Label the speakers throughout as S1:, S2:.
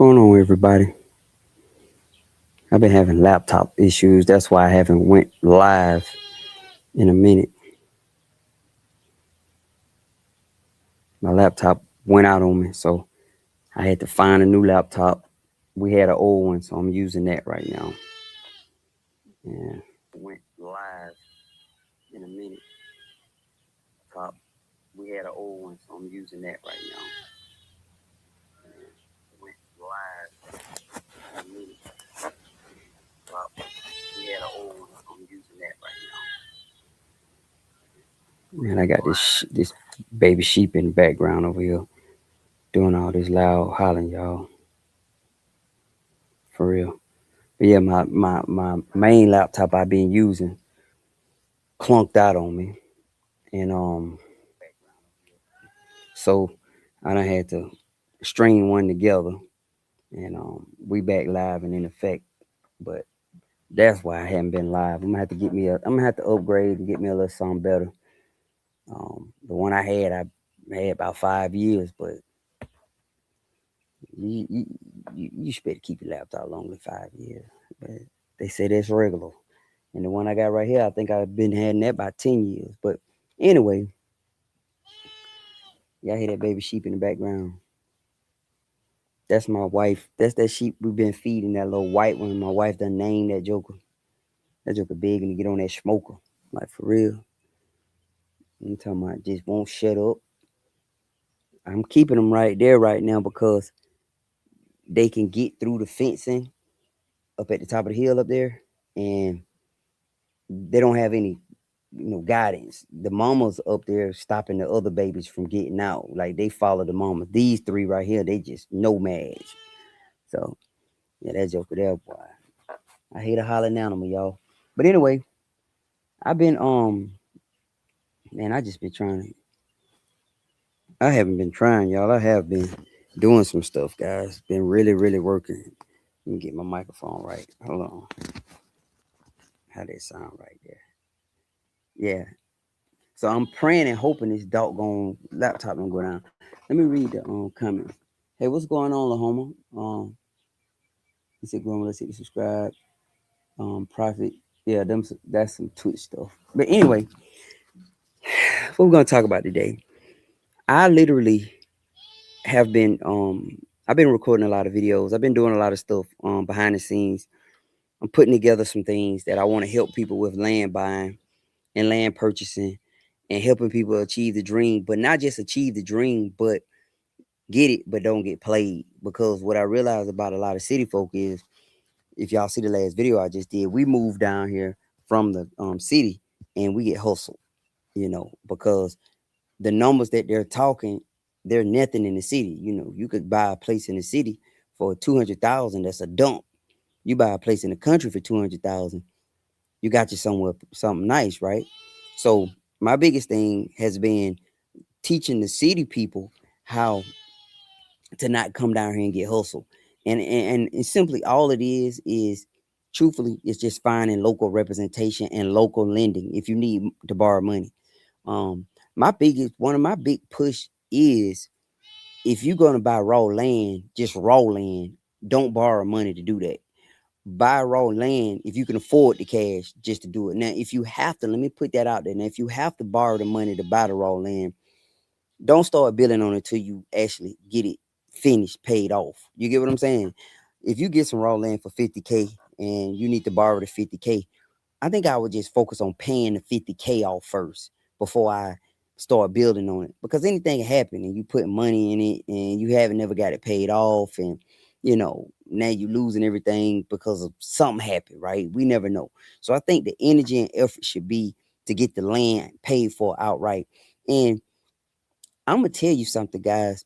S1: Going on, everybody? I've been having laptop issues. That's why I haven't went live in a minute. My laptop went out on me, so I had to find a new laptop. We had an old one, so I'm using that right now. Yeah, went live in a minute. Top. We had an old one, so I'm using that right now. Yeah, went live in a minute. Top. We had an old one, so I'm using that right now. Man, I got this baby sheep in the background over here doing all this loud hollering, y'all. For real. But yeah, my main laptop I've been using clunked out on me. And so I done had to string one together and we back live and in effect. But that's why I haven't been live. I'm gonna have to upgrade and get me a little something better. The one I had about 5 years, but you you, you should better keep your laptop longer than 5 years. But they say that's regular. And the one I got right here, I think I've been having that about 10 years. But anyway, y'all hear that baby sheep in the background? That's my wife. That's that sheep we've been feeding, that little white one. My wife done named that joker. That joker big and to get on that smoker. Like for real. I'm talking about just won't shut up. I'm keeping them right there right now because they can get through the fencing up at the top of the hill up there. And they don't have any guidance. The mamas up there stopping the other babies from getting out. Like they follow the mama. These three right here, they just nomads. So yeah, that joker there, boy. I hate a hollering animal, y'all. But anyway, I've been man, I just been trying. I haven't been trying, y'all. I have been doing some stuff, guys. Been really, really working. Let me get my microphone right. Hold on. How that sound right there? Yeah. So I'm praying and hoping this doggone laptop don't go down. Let me read the comment. Hey, what's going on, Lahoma? Is it growing? Let's see, subscribe. Profit. Yeah, that's some Twitch stuff. But anyway, what we're gonna talk about today. I literally have been I've been recording a lot of videos. I've been doing a lot of stuff behind the scenes. I'm putting together some things that I want to help people with land buying and land purchasing and helping people achieve the dream, but not just achieve the dream, but get it, but don't get played. Because what I realize about a lot of city folk is, if y'all see the last video I just did, we moved down here from the city and we get hustled, because the numbers that they're talking, they're nothing in the city. You could buy a place in the city for 200,000. That's a dump. You buy a place in the country for 200,000. You got you somewhere something nice, right? So my biggest thing has been teaching the city people how to not come down here and get hustled. And simply all it is truthfully, it's just finding local representation and local lending if you need to borrow money. Um, one of my big push is, if you're gonna buy raw land, just raw land, don't borrow money to do that. Buy raw land if you can afford the cash just to do it. Now, if you have to, let me put that out there. Now, if you have to borrow the money to buy the raw land, don't start building on it until you actually get it finished, paid off. You get what I'm saying? If you get some raw land for 50K and you need to borrow the 50K, I think I would just focus on paying the 50K off first before I start building on it. Because anything can happen and you put money in it and you haven't never got it paid off, and now you losing everything because of something happened, right? We never know. So I think the energy and effort should be to get the land paid for outright. And I'm gonna tell you something, guys.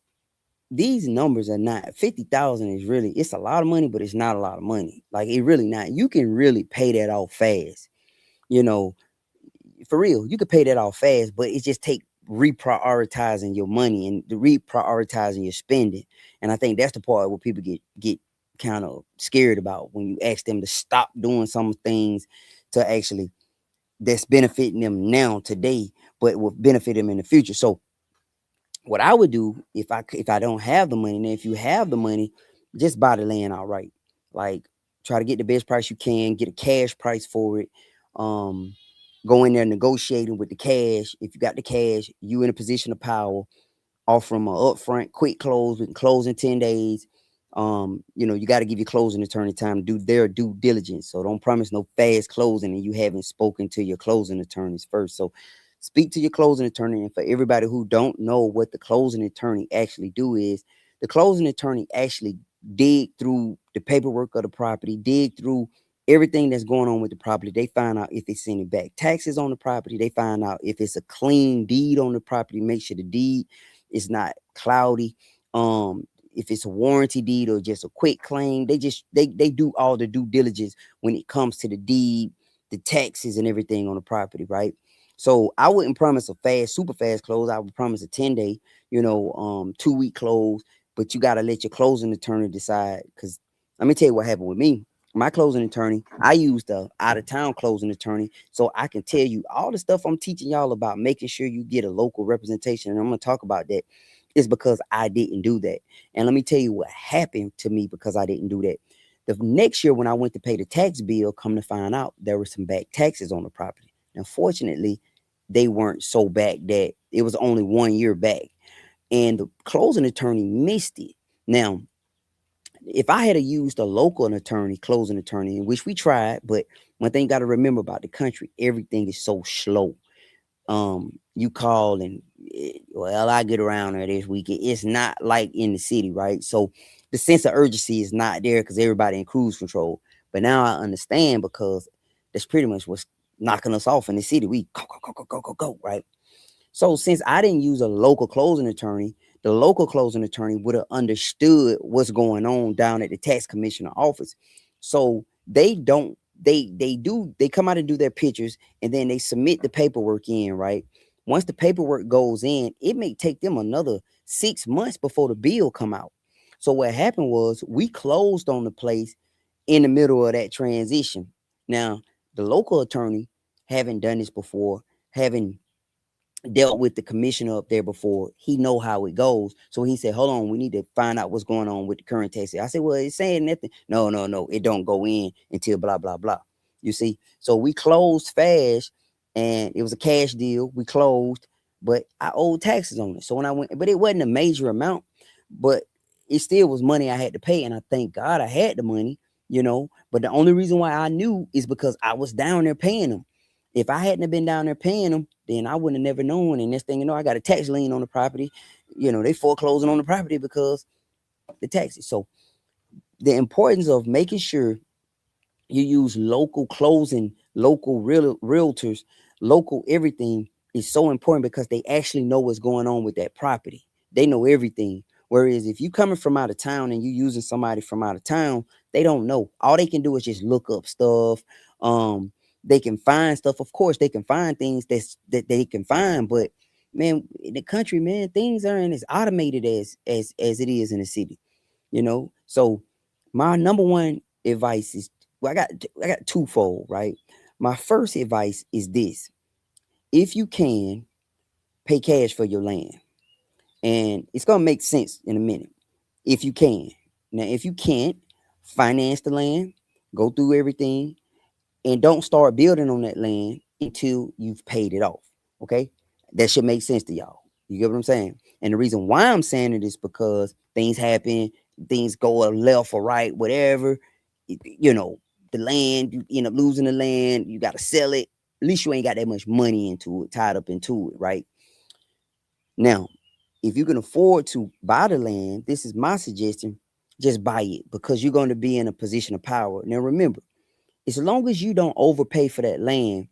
S1: These numbers are not 50,000 is really, it's a lot of money, but it's not a lot of money. Like, it really not. You can really pay that off fast. You know, for real, you could pay that off fast, but it just take reprioritizing your money and reprioritizing your spending. And I think that's the part where people get kind of scared about, when you ask them to stop doing some things to actually that's benefiting them now today, but will benefit them in the future. So what I would do, if I don't have the money, now if you have the money, just buy the land outright. Like, try to get the best price you can, get a cash price for it. Um, Go in there negotiating with the cash. If you got the cash, you in a position of power. Offer them a upfront quick close. We can close in 10 days. You got to give your closing attorney time to do their due diligence. So don't promise no fast closing and you haven't spoken to your closing attorneys first. So speak to your closing attorney. And for everybody who don't know what the closing attorney actually do is, the closing attorney actually dig through the paperwork of the property, dig through everything that's going on with the property. They find out if it's any back taxes on the property. They find out if it's a clean deed on the property. Make sure the deed is not cloudy. If it's a warranty deed or just a quick claim, they do all the due diligence when it comes to the deed, the taxes, and everything on the property, right? So I wouldn't promise a super fast close. I would promise a 10-day, 2-week close. But you got to let your closing attorney decide. Because let me tell you what happened with me. My closing attorney, I used a out of town closing attorney, so I can tell you all the stuff I'm teaching y'all about making sure you get a local representation. And I'm gonna talk about that. Is because I didn't do that. And let me tell you what happened to me because I didn't do that. The next year when I went to pay the tax bill, come to find out there were some back taxes on the property. Now, fortunately, they weren't so back that it was only 1 year back. And the closing attorney missed it. Now, if I had used a local attorney, closing attorney, in which we tried, but one thing you got to remember about the country, everything is so slow. You call and well, I get around there this weekend. It's not like in the city, right? So the sense of urgency is not there because everybody in cruise control. But now I understand because that's pretty much what's knocking us off in the city. We go, right? So since I didn't use a local closing attorney, the local closing attorney would have understood what's going on down at the tax commissioner office. So they come out and do their pictures and then they submit the paperwork in, right? Once the paperwork goes in, it may take them another 6 months before the bill come out. So what happened was we closed on the place in the middle of that transition. Now, the local attorney, having done this before, having dealt with the commissioner up there before, he know how it goes. So he said, hold on, we need to find out what's going on with the current tax. I said, well, it's saying nothing. No, it don't go in until blah blah blah. You see, so we closed fast and it was a cash deal. We closed, but I owed taxes on it. So when I went, but it wasn't a major amount, but it still was money I had to pay. And I thank God I had the money, but the only reason why I knew is because I was down there paying them. If I hadn't have been down there paying them, then I wouldn't have never known. And next thing you know, I got a tax lien on the property. They foreclosing on the property because the taxes. So the importance of making sure you use local closing, local realtors, local everything is so important because they actually know what's going on with that property. They know everything. Whereas if you coming from out of town and you using somebody from out of town, they don't know. All they can do is just look up stuff. They can find stuff. Of course, they can find things that they can find, but man, in the country, man, things aren't as automated as it is in the city. So my number one advice is, well, I got twofold, right? My first advice is this: if you can, pay cash for your land, and it's gonna make sense in a minute. If you can, now if you can't, finance the land, go through everything, and don't start building on that land until you've paid it off. Okay, that should make sense to y'all. You get what I'm saying? And the reason why I'm saying it is because things happen, things go left or right, whatever. You know, the land, you end up losing the land, you got to sell it. At least you ain't got that much money into it, tied up into it, right? Now, if you can afford to buy the land, this is my suggestion: just buy it because you're going to be in a position of power. Now, remember, as long as you don't overpay for that land,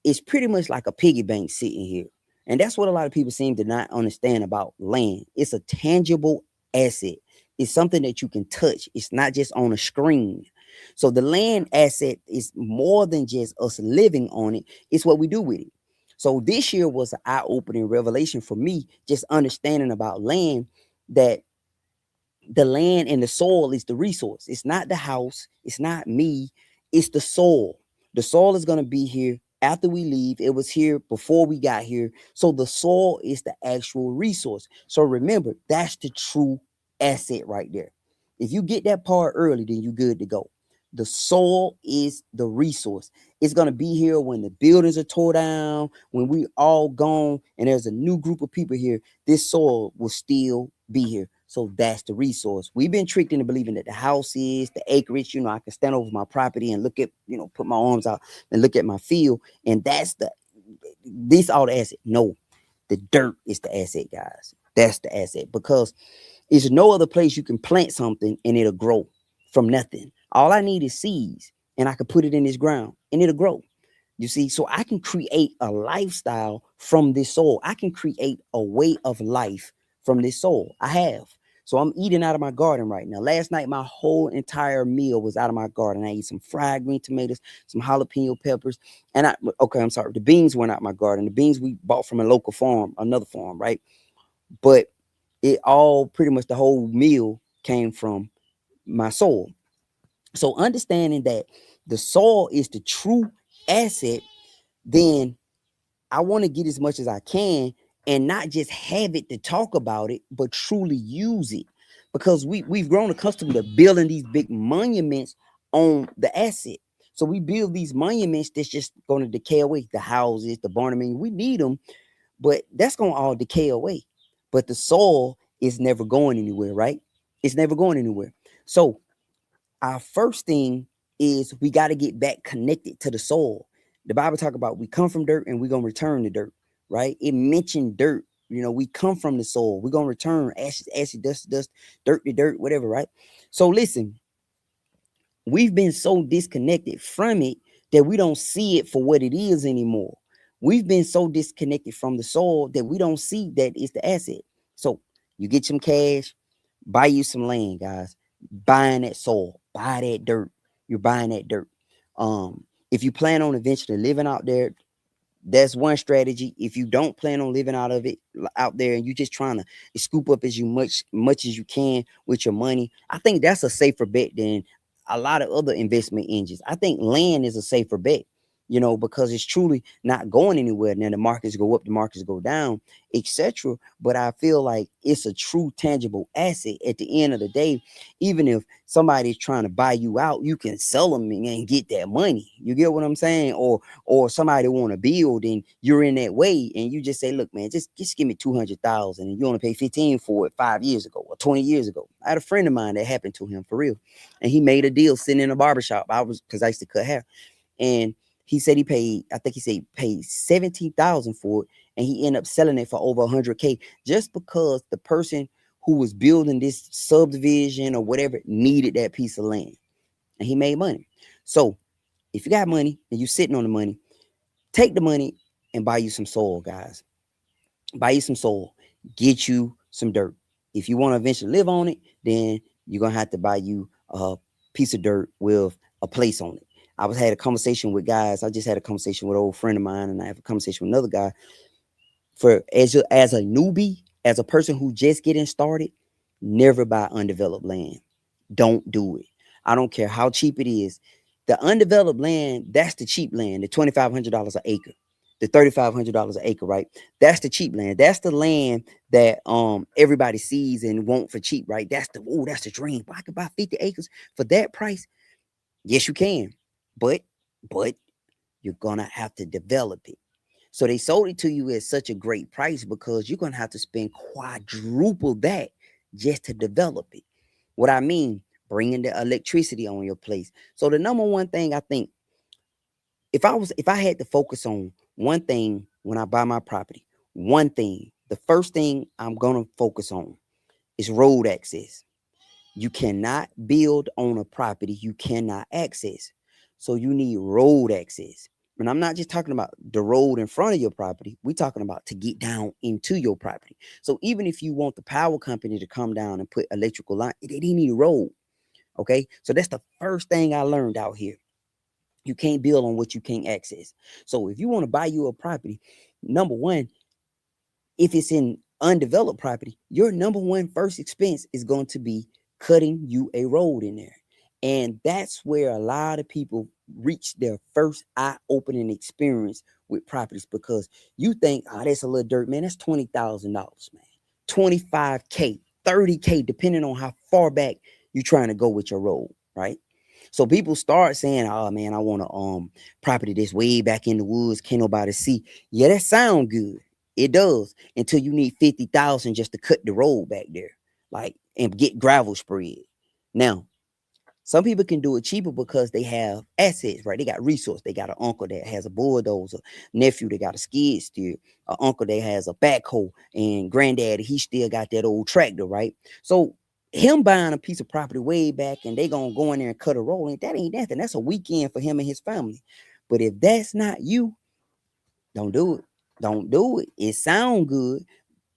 S1: it's pretty much like a piggy bank sitting here. And that's what a lot of people seem to not understand about land. It's a tangible asset. It's something that you can touch. It's not just on a screen. So the land asset is more than just us living on it. It's what we do with it. So this year was an eye-opening revelation for me, just understanding about land, that the land and the soil is the resource. It's not the house. It's not me. It's the soil. The soil is going to be here after we leave. It was here before we got here. So the soil is the actual resource. So remember, that's the true asset right there. If you get that part early, then you're good to go. The soil is the resource. It's gonna be here when the buildings are tore down, when we all gone, and there's a new group of people here. This soil will still be here. So that's the resource. We've been tricked into believing that the house is the acreage. I can stand over my property and look at, put my arms out and look at my field, and that's this all the asset. No, the dirt is the asset, guys. That's the asset, because there's no other place you can plant something and it'll grow from nothing. All I need is seeds, and I can put it in this ground and it'll grow. You see, so I can create a lifestyle from this soil. I can create a way of life from this soil. I have. So I'm eating out of my garden right now. Last night, my whole entire meal was out of my garden. I ate some fried green tomatoes, some jalapeno peppers, and I'm sorry, the beans weren't out my garden. The beans we bought from a local farm, another farm, right? But it all pretty much the whole meal came from my soul. So understanding that the soul is the true asset, then I want to get as much as I can and not just have it to talk about it, but truly use it. Because we've grown accustomed to building these big monuments on the asset. So we build these monuments that's just going to decay away. The houses, the barn, we need them, but that's going to all decay away. But the soul is never going anywhere, right? It's never going anywhere. So our first thing is we got to get back connected to the soul. The Bible talk about we come from dirt and we're going to return to dirt, right? It mentioned dirt. We come from the soul. We're going to return ashes, ashes, dust, dust, dirt to dirt, whatever, right? So listen, we've been so disconnected from it that we don't see it for what it is anymore. We've been so disconnected from the soul that we don't see that it's the asset. So you get some cash, buy you some land, guys. Buying that soil, buy that dirt. You're buying that dirt. If you plan on eventually living out there, that's one strategy. If you don't plan on living out there, and you're just trying to scoop up as much as you can with your money, I think that's a safer bet than a lot of other investment engines. I think land is a safer bet, because it's truly not going anywhere. Now the markets go up, the markets go down, etc. But I feel like it's a true tangible asset at the end of the day. Even if somebody's trying to buy you out, you can sell them and get that money. You get what I'm saying? Or somebody want to build and you're in that way, and you just say, look, man, just give me 200,000, and you want to pay 15 for it 5 years ago or 20 years ago. I had a friend of mine that happened to him for real, and he made a deal sitting in a barbershop. Because I used to cut hair, and he said I think he said he paid 17,000 for it, and he ended up selling it for over 100K, just because the person who was building this subdivision or whatever needed that piece of land, and he made money. So if you got money and you're sitting on the money, take the money and buy you some soil, guys. Buy you some soil, get you some dirt. If you want to eventually live on it, then you're gonna have to buy you a piece of dirt with a place on it. Had a conversation with guys. I just had a conversation with an old friend of mine, and I have a conversation with another guy. As a newbie, as a person who just getting started, never buy undeveloped land. Don't do it. I don't care how cheap it is. The undeveloped land, that's the cheap land, the $2,500 an acre, the $3,500 an acre, right? That's the cheap land. That's the land that everybody sees and want for cheap, right? That's the dream. I could buy 50 acres for that price. Yes, you can, but you're gonna have to develop it. So they sold it to you at such a great price because you're gonna have to spend quadruple that just to develop it. What I mean, bringing the electricity on your place. So the number one thing I think, if I had to focus on one thing when I buy my property, one thing, the first thing I'm gonna focus on is road access. You cannot build on a property you cannot access. So you need road access. And I'm not just talking about the road in front of your property. We're talking about to get down into your property. So even if you want the power company to come down and put electrical line, they need a road. Okay. So that's the first thing I learned out here. You can't build on what you can't access. So if you want to buy you a property, number one, if it's in undeveloped property, your number one first expense is going to be cutting you a road in there. And that's where a lot of people reach their first eye-opening experience with properties, because you think, oh, that's a little dirt, man. That's $20,000, man. 25K, 30K, depending on how far back you're trying to go with your road, right? So people start saying, "Oh man, I want to property this way back in the woods, can't nobody see." Yeah, that sound good. It does until you need 50,000 just to cut the road back there, like and get gravel spread. Now, some people can do it cheaper because they have assets, right? They got resource. They got an uncle that has a bulldozer, nephew that got a skid steer, an uncle that has a backhoe, and granddaddy, he still got that old tractor, right? So him buying a piece of property way back and they gonna go in there and cut a roll, and that ain't nothing. That's a weekend for him and his family. But if that's not you, don't do it. Don't do it. It sound good,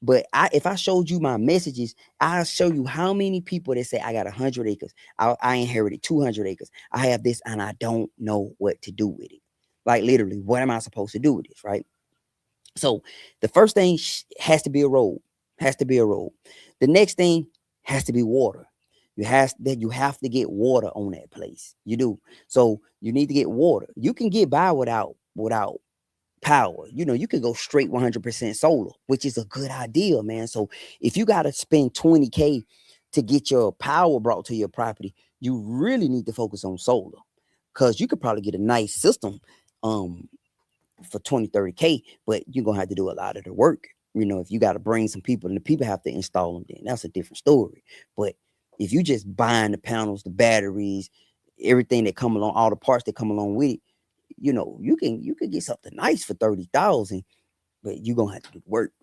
S1: but if I showed you my messages, I'll show you how many people that say I got 100 acres. I inherited 200 acres. I have this and I don't know what to do with it. Like literally, what am I supposed to do with this, right? So the first thing has to be a road. Has to be a road. The next thing has to be water. You have to get water on that place. You do. So you need to get water. You can get by without power. You can go straight 100% solar, which is a good idea, man. So if you got to spend 20K to get your power brought to your property, you really need to focus on solar, because you could probably get a nice system um for 20-30K, but you're gonna have to do a lot of the work. If you got to bring some people and the people have to install them, then that's a different story. But if you just buying the panels, the batteries, everything that come along, all the parts that come along with it, you can get something nice for 30,000, but you're gonna have to do the work.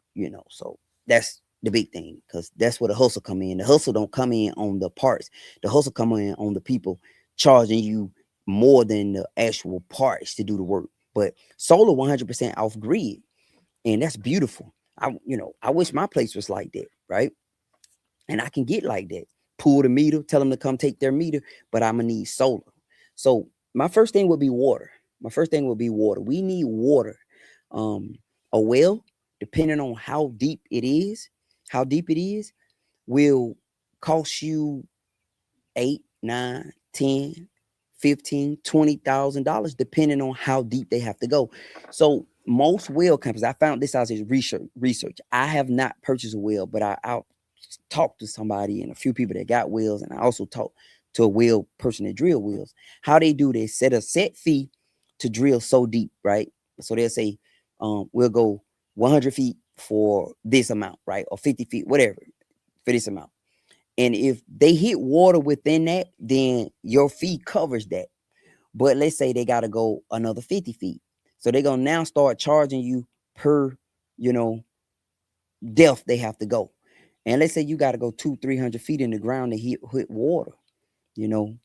S1: So that's the big thing, because that's where the hustle come in. The hustle don't come in on the parts. The hustle come in on the people charging you more than the actual parts to do the work. But solar 100% off grid, and that's beautiful. I wish my place was like that, right? And I can get like that. Pull the meter, tell them to come take their meter, but I'm gonna need solar. So my first thing would be water. My first thing would be water. We need water. Um, a well, depending on how deep it is, will cost you 8, 9, 10, 15, $20,000, depending on how deep they have to go. So most well companies, I found this out as research. I have not purchased a well, but I'll talk to somebody and a few people that got wells, and I also talked to a well person that drill wells. How they do this: set a set fee to drill so deep, right? So they'll say, we'll go 100 feet for this amount, right? Or 50 feet, whatever, for this amount. And if they hit water within that, then your fee covers that. But let's say they got to go another 50 feet. So they're going to now start charging you per, you know, depth they have to go. And let's say you got to go 200-300 feet in the ground to hit water. You know,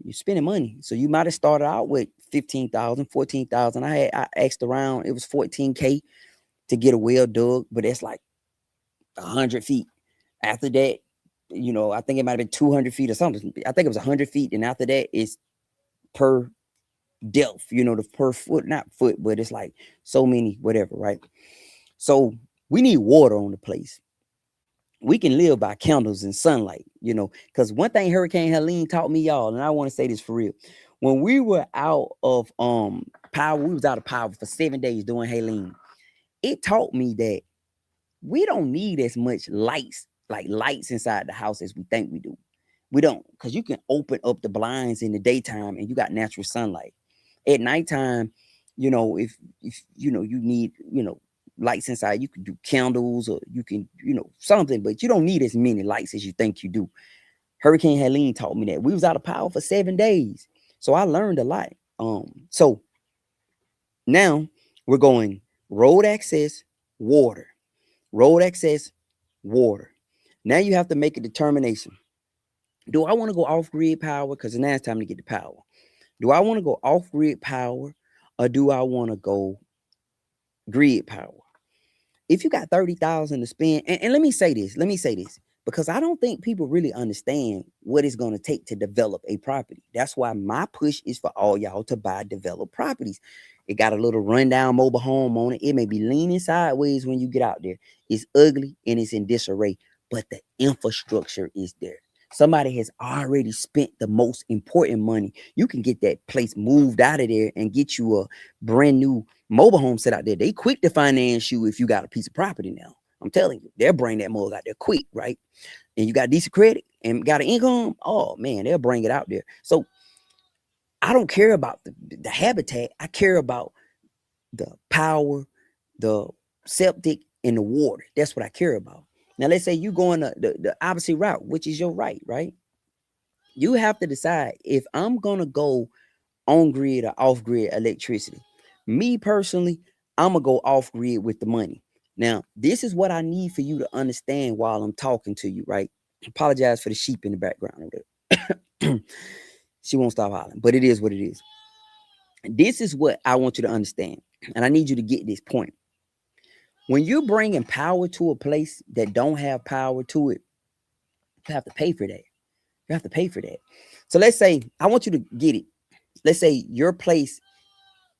S1: you're spending money. So you might have started out with 15,000, 14,000. I asked around, it was 14K to get a well dug, but it's like 100 feet. After that, I think it might have been 200 feet or something. I think it was 100 feet. And after that, it's per depth, the per foot, not foot, but it's like so many, whatever, right? So we need water on the place. We can live by candles and sunlight, because one thing Hurricane Helene taught me, y'all, and I want to say this for real. When we were out of power, we was out of power for 7 days during Helene. It taught me that we don't need as much lights inside the house as we think we do. We don't, because you can open up the blinds in the daytime and you got natural sunlight. At nighttime, if you need, lights inside, you can do candles, or you can, something, but you don't need as many lights as you think you do. Hurricane Helene taught me that. We was out of power for 7 days. So I learned a lot. So now we're going road access, water. Road access, water. Now you have to make a determination. Do I want to go off grid power? Because now it's time to get the power. Do I want to go off grid power, or do I want to go grid power? If you got 30,000 to spend, and let me say this, because I don't think people really understand what it's going to take to develop a property. That's why my push is for all y'all to buy developed properties. It got a little rundown mobile home on it. It may be leaning sideways when you get out there. It's ugly and it's in disarray, but the infrastructure is there. Somebody has already spent the most important money. You can get that place moved out of there and get you a brand new mobile home set out there. They quick to finance you if you got a piece of property now. I'm telling you, they'll bring that mug out there quick, right? and you got decent credit and got an income, oh man, they'll bring it out there. So I don't care about the habitat. I care about the power, the septic, and the water. That's what I care about. Now, let's say you going the opposite route, which is your right, right? You have to decide if I'm going to go on grid or off grid electricity. Me personally, I'm going to go off grid with the money. Now, this is what I need for you to understand while I'm talking to you, right? Apologize for the sheep in the background. She won't stop hollering, but it is what it is. This is what I want you to understand, and I need you to get this point. When you're bringing power to a place that don't have power to it, you have to pay for that. You have to pay for that. So let's say I want you to get it. Let's say your place,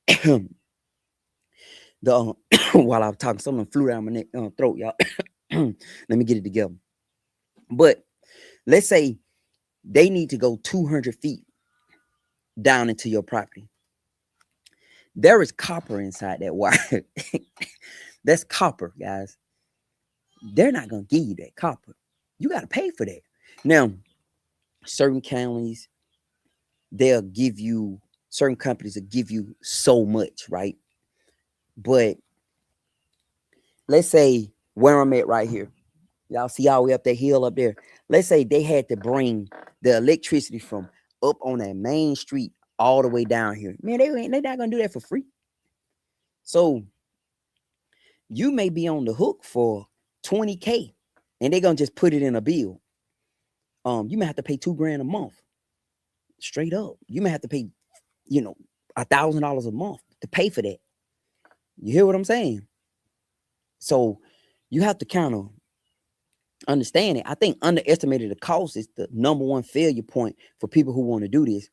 S1: the while I'm talking, something flew down my neck, throat, y'all. Let me get it together. But let's say they need to go 200 feet down into your property. There is copper inside that wire. That's copper, guys. They're not gonna give you that copper. You got to pay for that. Now, certain counties, they'll give you, certain companies will give you so much, right? But let's say where I'm at right here, y'all see all the way up that hill up there. Let's say they had to bring the electricity from up on that main street all the way down here. Man, they're not gonna do that for free. So you may be on the hook for 20K, and they're gonna just put it in a bill. You may have to pay $2,000 a month, straight up. You may have to pay, $1,000 a month to pay for that. You hear what I'm saying? So you have to kind of understand it. I think underestimated the cost is the number one failure point for people who want to do this.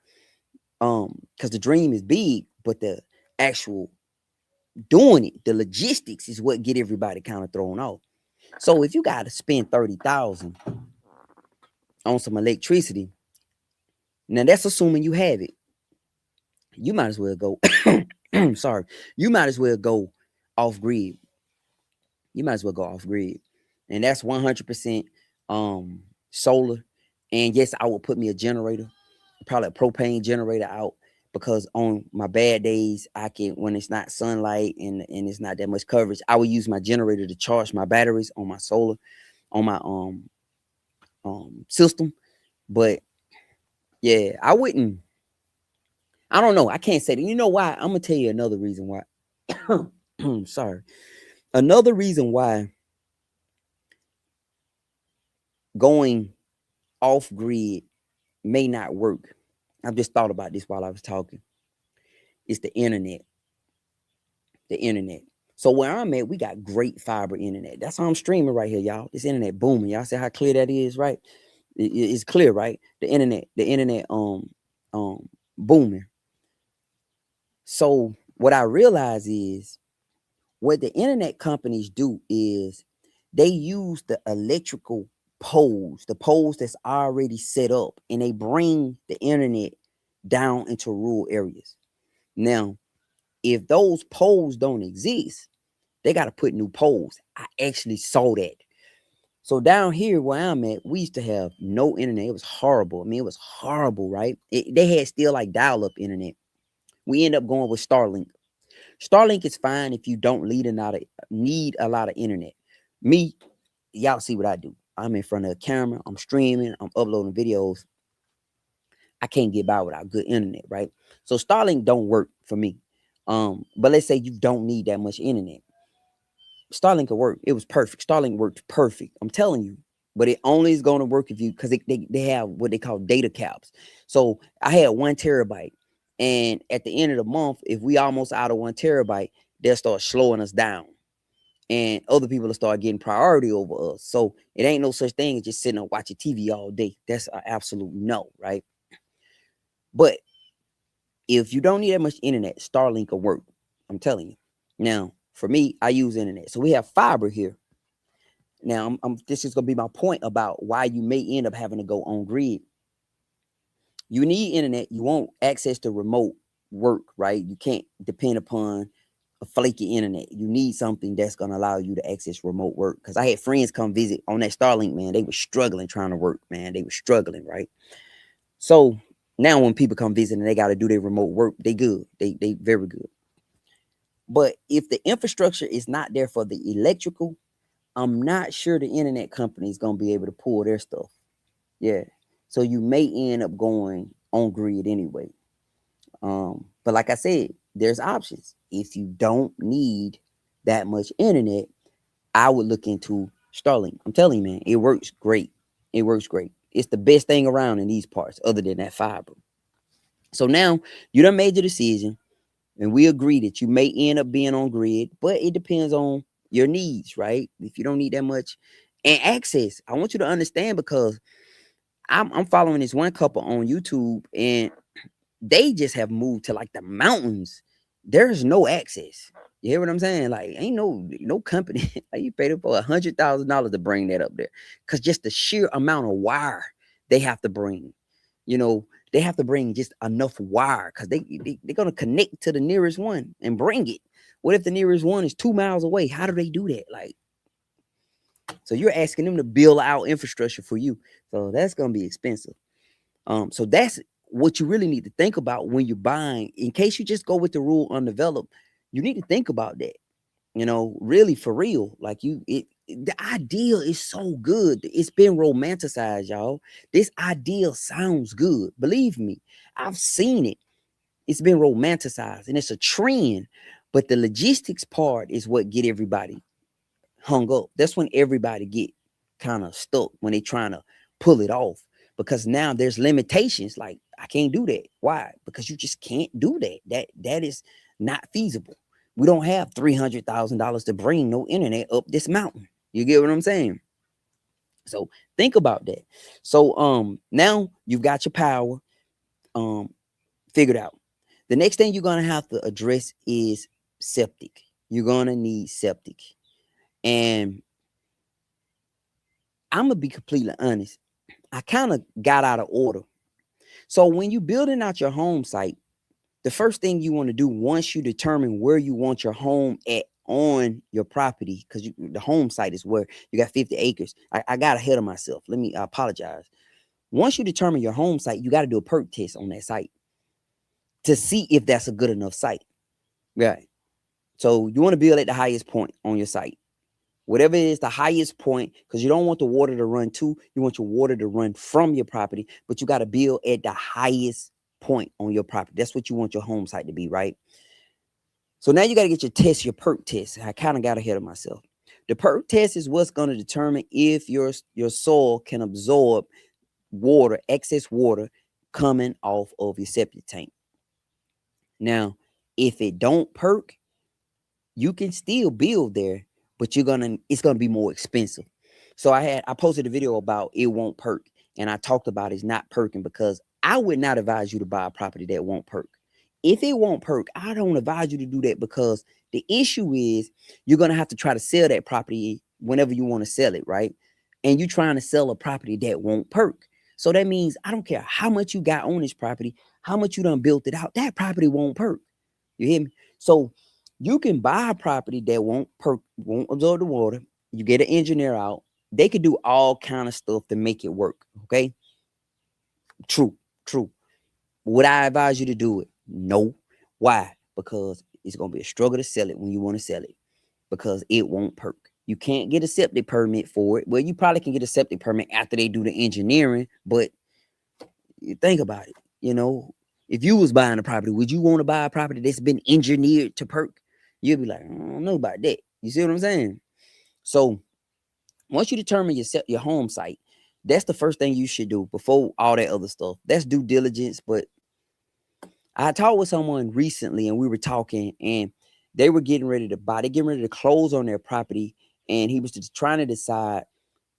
S1: Because the dream is big, but the actual doing it, the logistics is what get everybody kind of thrown off. So if you got to spend 30,000 on some electricity, now that's assuming you have it. You might as well go. Sorry, you might as well go off grid. You might as well go off grid, and that's 100% solar. And yes, I would put me a generator, probably a propane generator out, because on my bad days, I can, when it's not sunlight and it's not that much coverage, I would use my generator to charge my batteries on my solar, on my system. But yeah, I wouldn't. I don't know. I can't say that. You know why? I'm gonna tell you another reason why. Sorry. Another reason why going off grid may not work. I've just thought about this while I was talking. It's the internet. The internet. So where I'm at, we got great fiber internet. That's how I'm streaming right here, y'all. This internet booming. Y'all see how clear that is, right? It's clear, right? The internet, booming. So what I realize is what the internet companies do is they use the electrical poles, the poles that's already set up, and they bring the internet down into rural areas. Now, if those poles don't exist, they got to put new poles. I actually saw that. So down here where I'm at, we used to have no internet. It was horrible. I mean, it was horrible, right? They had still like dial-up internet. We end up going with Starlink. Starlink is fine if you don't need a lot of internet. Me, y'all see what I do. I'm in front of a camera. I'm streaming. I'm uploading videos. I can't get by without good internet, right? So Starlink don't work for me. But let's say you don't need that much internet. Starlink could work. It was perfect. Starlink worked perfect. I'm telling you. But it only is going to work if you, because they have what they call data caps. So I had 1 terabyte. And at the end of the month, if we almost out of 1 terabyte, they'll start slowing us down. And other people will start getting priority over us. So it ain't no such thing as just sitting and watching TV all day. That's an absolute no, right? But if you don't need that much internet, Starlink will work. I'm telling you. Now, for me, I use internet. So we have fiber here. Now, this is going to be my point about why you may end up having to go on grid. You need internet. You want access to remote work, right? You can't depend upon a flaky internet. You need something that's gonna allow you to access remote work. Because I had friends come visit on that Starlink, man. They were struggling trying to work, man. They were struggling, right? So now when people come visit and they got to do their remote work, they good. They very good. But if the infrastructure is not there for the electrical, I'm not sure the internet company is gonna be able to pull their stuff. Yeah. So you may end up going on grid anyway. But like I said, there's options. If you don't need that much internet, I would look into Starlink. I'm telling you, man, it works great. It works great. It's the best thing around in these parts, other than that fiber. So now you done made your decision, and we agree that you may end up being on grid, but it depends on your needs, right? If you don't need that much and access, I want you to understand because I'm following this one couple on YouTube, and they just have moved to like the mountains. There's no access. You hear what I'm saying? Like, ain't no company. Like, you paid them for $100,000 to bring that up there, because just the sheer amount of wire they have to bring. You know, they have to bring just enough wire because they're gonna connect to the nearest one and bring it. What if the nearest one is 2 miles away? How do they do that? Like, so you're asking them to build out infrastructure for you. So that's gonna be expensive. So that's what you really need to think about when you're buying. In case you just go with the rule undeveloped, you need to think about that. You know, really for real. Like the ideal is so good. It's been romanticized, y'all. This ideal sounds good. Believe me, I've seen it. It's been romanticized and it's a trend. But the logistics part is what get everybody hung up. That's when everybody get kind of stuck when they trying to pull it off, because now there's limitations. Like, I can't do that. Why? Because you just can't do that. That is not feasible. We don't have $300,000 to bring no internet up this mountain. You get what I'm saying? So think about that. So now you've got your power figured out. The next thing you're gonna have to address is septic. You're gonna need septic. And I'm gonna be completely honest. I kind of got out of order. So when you building out your home site, the first thing you want to do once you determine where you want your home at on your property, because the home site is where you got 50 acres. I got ahead of myself. I apologize. Once you determine your home site, you got to do a perk test on that site to see if that's a good enough site. Right. So you want to build at the highest point on your site. Whatever is the highest point, because you don't want the water to run to, you want your water to run from your property, but you got to build at the highest point on your property. That's what you want your home site to be, right? So now you got to get your perk test. I kind of got ahead of myself. The perk test is what's going to determine if your soil can absorb water, excess water coming off of your septic tank. Now, if it don't perk, you can still build there, but it's gonna be more expensive. So I posted a video about it won't perk, and I talked about it's not perking because I would not advise you to buy a property that won't perk. If it won't perk, I don't advise you to do that, because the issue is you're gonna have to try to sell that property whenever you want to sell it, right? And you're trying to sell a property that won't perk. So that means I don't care how much you got on this property, how much you done built it out, that property won't perk. You hear me? So you can buy a property that won't absorb the water. You get an engineer out. They could do all kind of stuff to make it work. Okay. True. Would I advise you to do it? No. Why? Because it's gonna be a struggle to sell it when you want to sell it, because it won't perk. You can't get a septic permit for it. Well, you probably can get a septic permit after they do the engineering, but you think about it. If you was buying a property, would you want to buy a property that's been engineered to perk? You'll be like, I don't know about that. You see what I'm saying? So once you determine your home site, that's the first thing you should do before all that other stuff. That's due diligence. But I talked with someone recently, and we were talking, and they were getting ready to buy. They're getting ready to close on their property, and he was just trying to decide,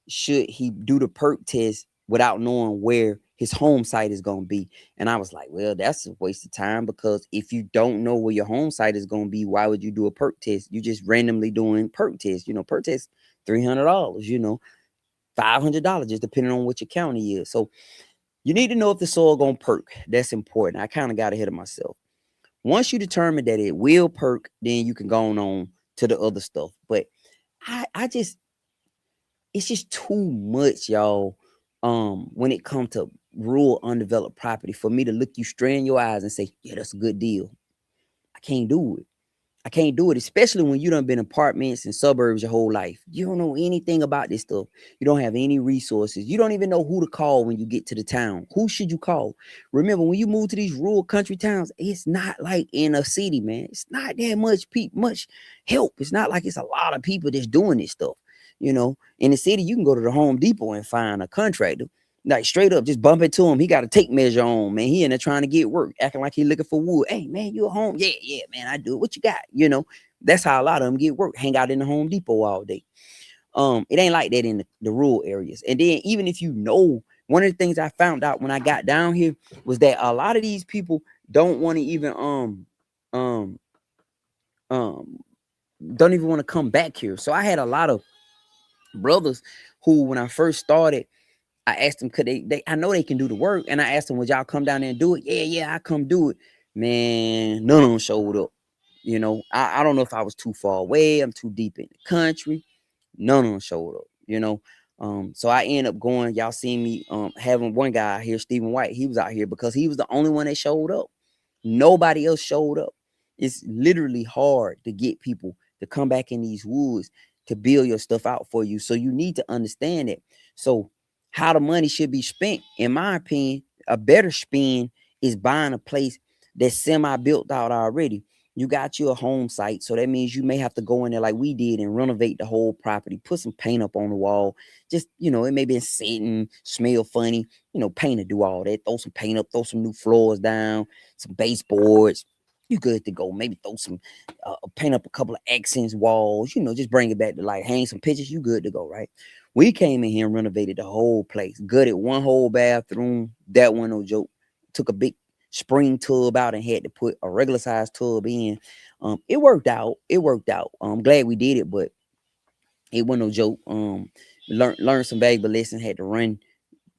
S1: should he do the perk test without knowing where his home site is going to be. And I was like, well, that's a waste of time, because if you don't know where your home site is going to be, why would you do a perk test? You just randomly doing perk tests. Perk test $300, $500, just depending on what your county is. So you need to know if the soil going to perk. That's important. I kind of got ahead of myself. Once you determine that it will perk, then you can go on to the other stuff. But I just, it's just too much, y'all. When it comes to rural undeveloped property, for me to look you straight in your eyes and say, yeah, that's a good deal. I can't do it. I can't do it, especially when you done been in apartments and suburbs your whole life. You don't know anything about this stuff. You don't have any resources. You don't even know who to call when you get to the town. Who should you call? Remember, when you move to these rural country towns, it's not like in a city, man. It's not that much help. It's not like it's a lot of people that's doing this stuff. In the city, you can go to the Home Depot and find a contractor. Like straight up, just bump into him. He got a tape measure on, man. He in there trying to get work, acting like he looking for wood. Hey, man, you at home? Yeah, yeah, man, I do it. What you got? That's how a lot of them get work. Hang out in the Home Depot all day. It ain't like that in the rural areas. And then even if one of the things I found out when I got down here was that a lot of these people don't want to even um don't even want to come back here. So I had a lot of brothers who, when I first started, I asked them, could they I know they can do the work. And I asked them, would y'all come down there and do it? Yeah, yeah, I come do it. Man, none of them showed up. I don't know if I was too far away. I'm too deep in the country. None of them showed up. So I end up going, y'all see me having one guy out here, Stephen White. He was out here because he was the only one that showed up. Nobody else showed up. It's literally hard to get people to come back in these woods to build your stuff out for you. So you need to understand it. So how the money should be spent, in my opinion, a better spend is buying a place that's semi-built out already. You got you a home site, so that means you may have to go in there like we did and renovate the whole property, put some paint up on the wall. Just, it may be sitting, smell funny, paint to do all that. Throw some paint up, throw some new floors down, some baseboards. You good to go. Maybe throw some, paint up a couple of accents walls, just bring it back to life. Hang some pictures, you good to go, right? We came in here and renovated the whole place. Gutted one whole bathroom. That one, no joke. Took a big spring tub out and had to put a regular size tub in. It worked out. I'm glad we did it, but it wasn't no joke. Learned some valuable lessons. Had to run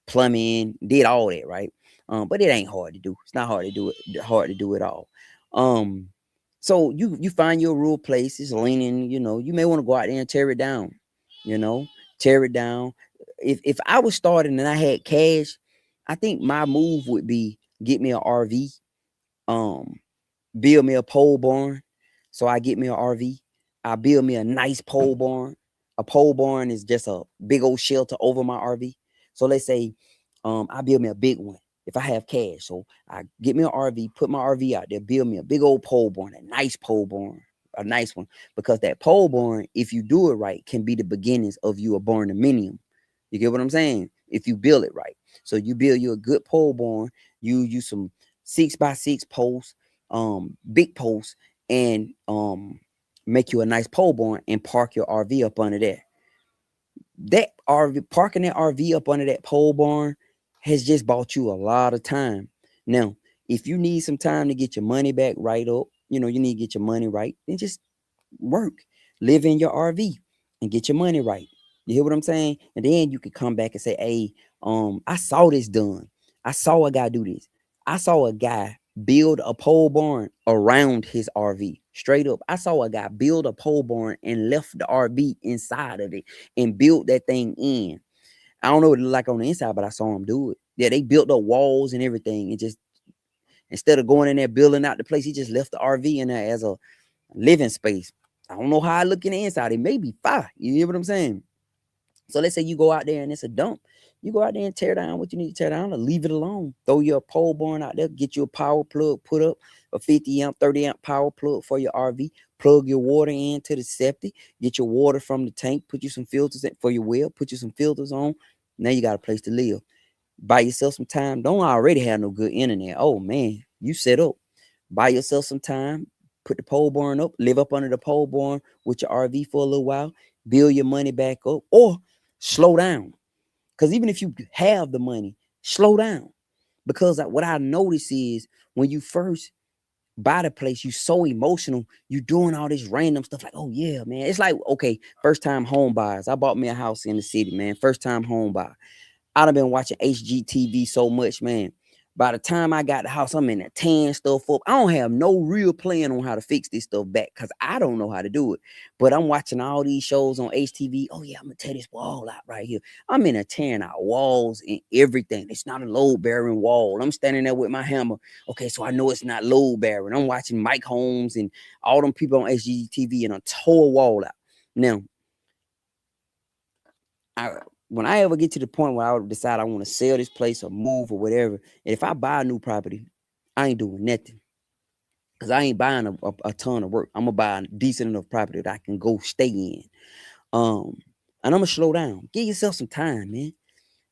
S1: plumbing, did all that, right? But it ain't hard to do. It's not hard to do it. Hard to do it all. So you find your rural places, leaning. You may want to go out there and tear it down. Tear it down. If I was starting and I had cash, I think my move would be get me an RV, um, build me a pole barn. So I get me an RV. I build me a nice pole barn. A pole barn is just a big old shelter over my RV. So let's say I build me a big one if I have cash. So I get me an RV, put my RV out there, build me a big old pole barn, a nice pole barn, a nice one. Because that pole barn, if you do it right, can be the beginnings of you a barndominium. You get what I'm saying? If you build it right. So you build you a good pole barn, you use some 6x6 posts, big posts, and make you a nice pole barn and park your RV up under there. That RV, parking that RV up under that pole barn has just bought you a lot of time. Now, if you need some time to get your money back right up, you need to get your money right, then just work, live in your RV and get your money right. You hear what I'm saying? And then you can come back and say, hey, I saw this done. I saw a guy do this. I saw a guy build a pole barn around his RV. Straight up. I saw a guy build a pole barn and left the RV inside of it and built that thing in. I don't know what it looked like on the inside, but I saw him do it. Yeah, they built the walls and everything. And just instead of going in there building out the place, he just left the RV in there as a living space. I don't know how I look in the inside. It may be fire. You hear what I'm saying? So let's say you go out there and it's a dump. You go out there and tear down what you need to tear down or leave it alone. Throw your pole barn out there, get you a power plug, put up a 50 amp, 30 amp power plug for your RV, plug your water into the septic, get your water from the tank, put you some filters in for your well, put you some filters on. Now you got a place to live. Buy yourself some time. Don't already have no good internet. Oh man, you set up. Buy yourself some time. Put the pole barn up, live up under the pole barn with your RV for a little while, build your money back up, or slow down. Because even if you have the money, slow down. Because what I notice is when you first buy the place, you so emotional, you doing all this random stuff like, oh yeah, man. It's like, okay, first time home buyers. I bought me a house in the city, man. First time home buyer. I've been watching HGTV so much, man. By the time I got the house, I'm in there tearing stuff up. I don't have no real plan on how to fix this stuff back because I don't know how to do it. But I'm watching all these shows on HTV. Oh yeah, I'm gonna tear this wall out right here. I'm in there tearing out walls and everything. It's not a load bearing wall. I'm standing there with my hammer. Okay, so I know it's not load bearing. I'm watching Mike Holmes and all them people on HGTV and I tore a wall out. Now, when I ever get to the point where I would decide I want to sell this place or move or whatever, and if I buy a new property, I ain't doing nothing because I ain't buying a ton of work. I'm gonna buy a decent enough property that I can go stay in. And I'm gonna slow down. Give yourself some time, man.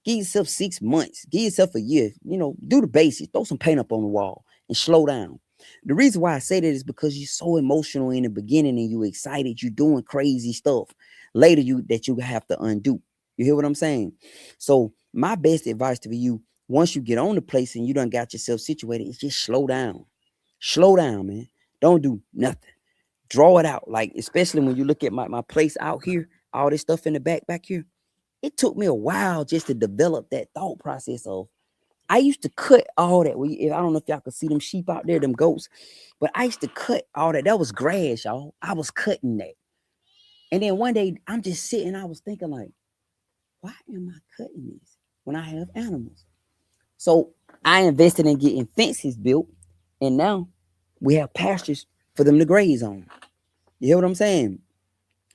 S1: Give yourself 6 months. Give yourself a year. You know, do the basics. Throw some paint up on the wall and slow down. The reason why I say that is because you're so emotional in the beginning and you're excited. You're doing crazy stuff. Later, you have to undo. You hear what I'm saying? So my best advice to you, once you get on the place and you done got yourself situated, is just slow down. Slow down, man. Don't do nothing. Draw it out. Like, especially when you look at my place out here, all this stuff in the back here. It took me a while just to develop that thought process of I used to cut all that. I don't know if y'all could see them sheep out there, them goats, but I used to cut all that. That was grass, y'all. I was cutting that. And then one day I'm just sitting, I was thinking, like, why am I cutting this when I have animals? So I invested in getting fences built, and now we have pastures for them to graze on. You hear what I'm saying?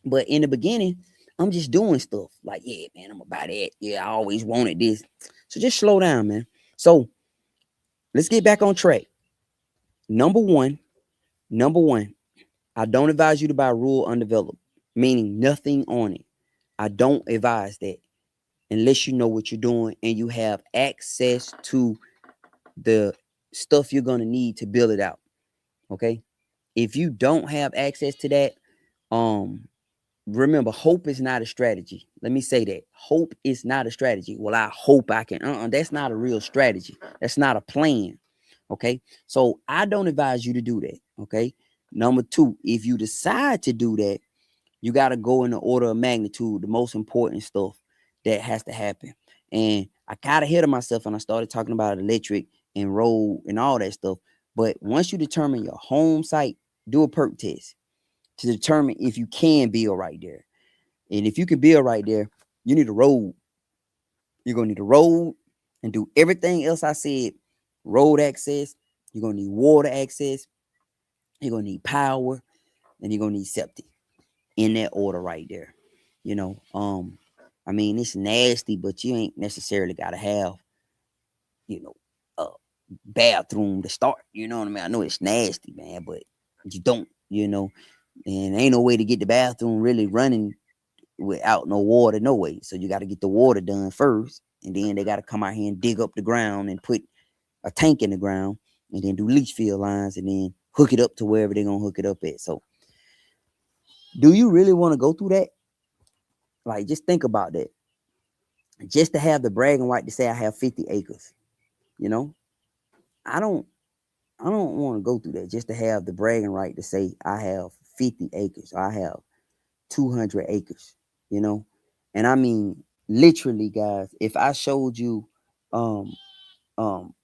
S1: But in the beginning, I'm just doing stuff like, yeah, man, I'm gonna buy that. Yeah, I always wanted this. So just slow down, man. So let's get back on track. Number one, number one, I don't advise you to buy rural undeveloped, meaning nothing on it. I don't advise that unless you know what you're doing and you have access to the stuff you're gonna need to build it out. Okay. If you don't have access to that, um, remember, hope is not a strategy. Let me say that. Hope is not a strategy. Well, I hope I can. That's not a real strategy. That's not a plan. Okay. So I don't advise you to do that. Okay. Number two, if you decide to do that, you got to go in the order of magnitude, the most important stuff that has to happen. And I got ahead of myself and I started talking about electric and road and all that stuff. But once you determine your home site, do a perk test to determine if you can build right there. And if you can build right there, you need a road. You're going to need a road and do everything else I said. Road access, you're going to need water access, you're going to need power, and you're going to need septic in that order right there. You know, I mean, it's nasty, but you ain't necessarily got to have, you know, a bathroom to start. You know what I mean? I know it's nasty, man, but you don't, and ain't no way to get the bathroom really running without no water, no way. So you got to get the water done first, and then they got to come out here and dig up the ground and put a tank in the ground, and then do leach field lines, and then hook it up to wherever they're gonna hook it up at. So, do you really want to go through that? Like, just think about that. Just to have the bragging right to say I have 50 acres, you know, I don't, I don't want to go through that just to have the bragging right to say I have 50 acres. Or I have 200 acres, you know, and I mean literally, guys. If I showed you, um, um,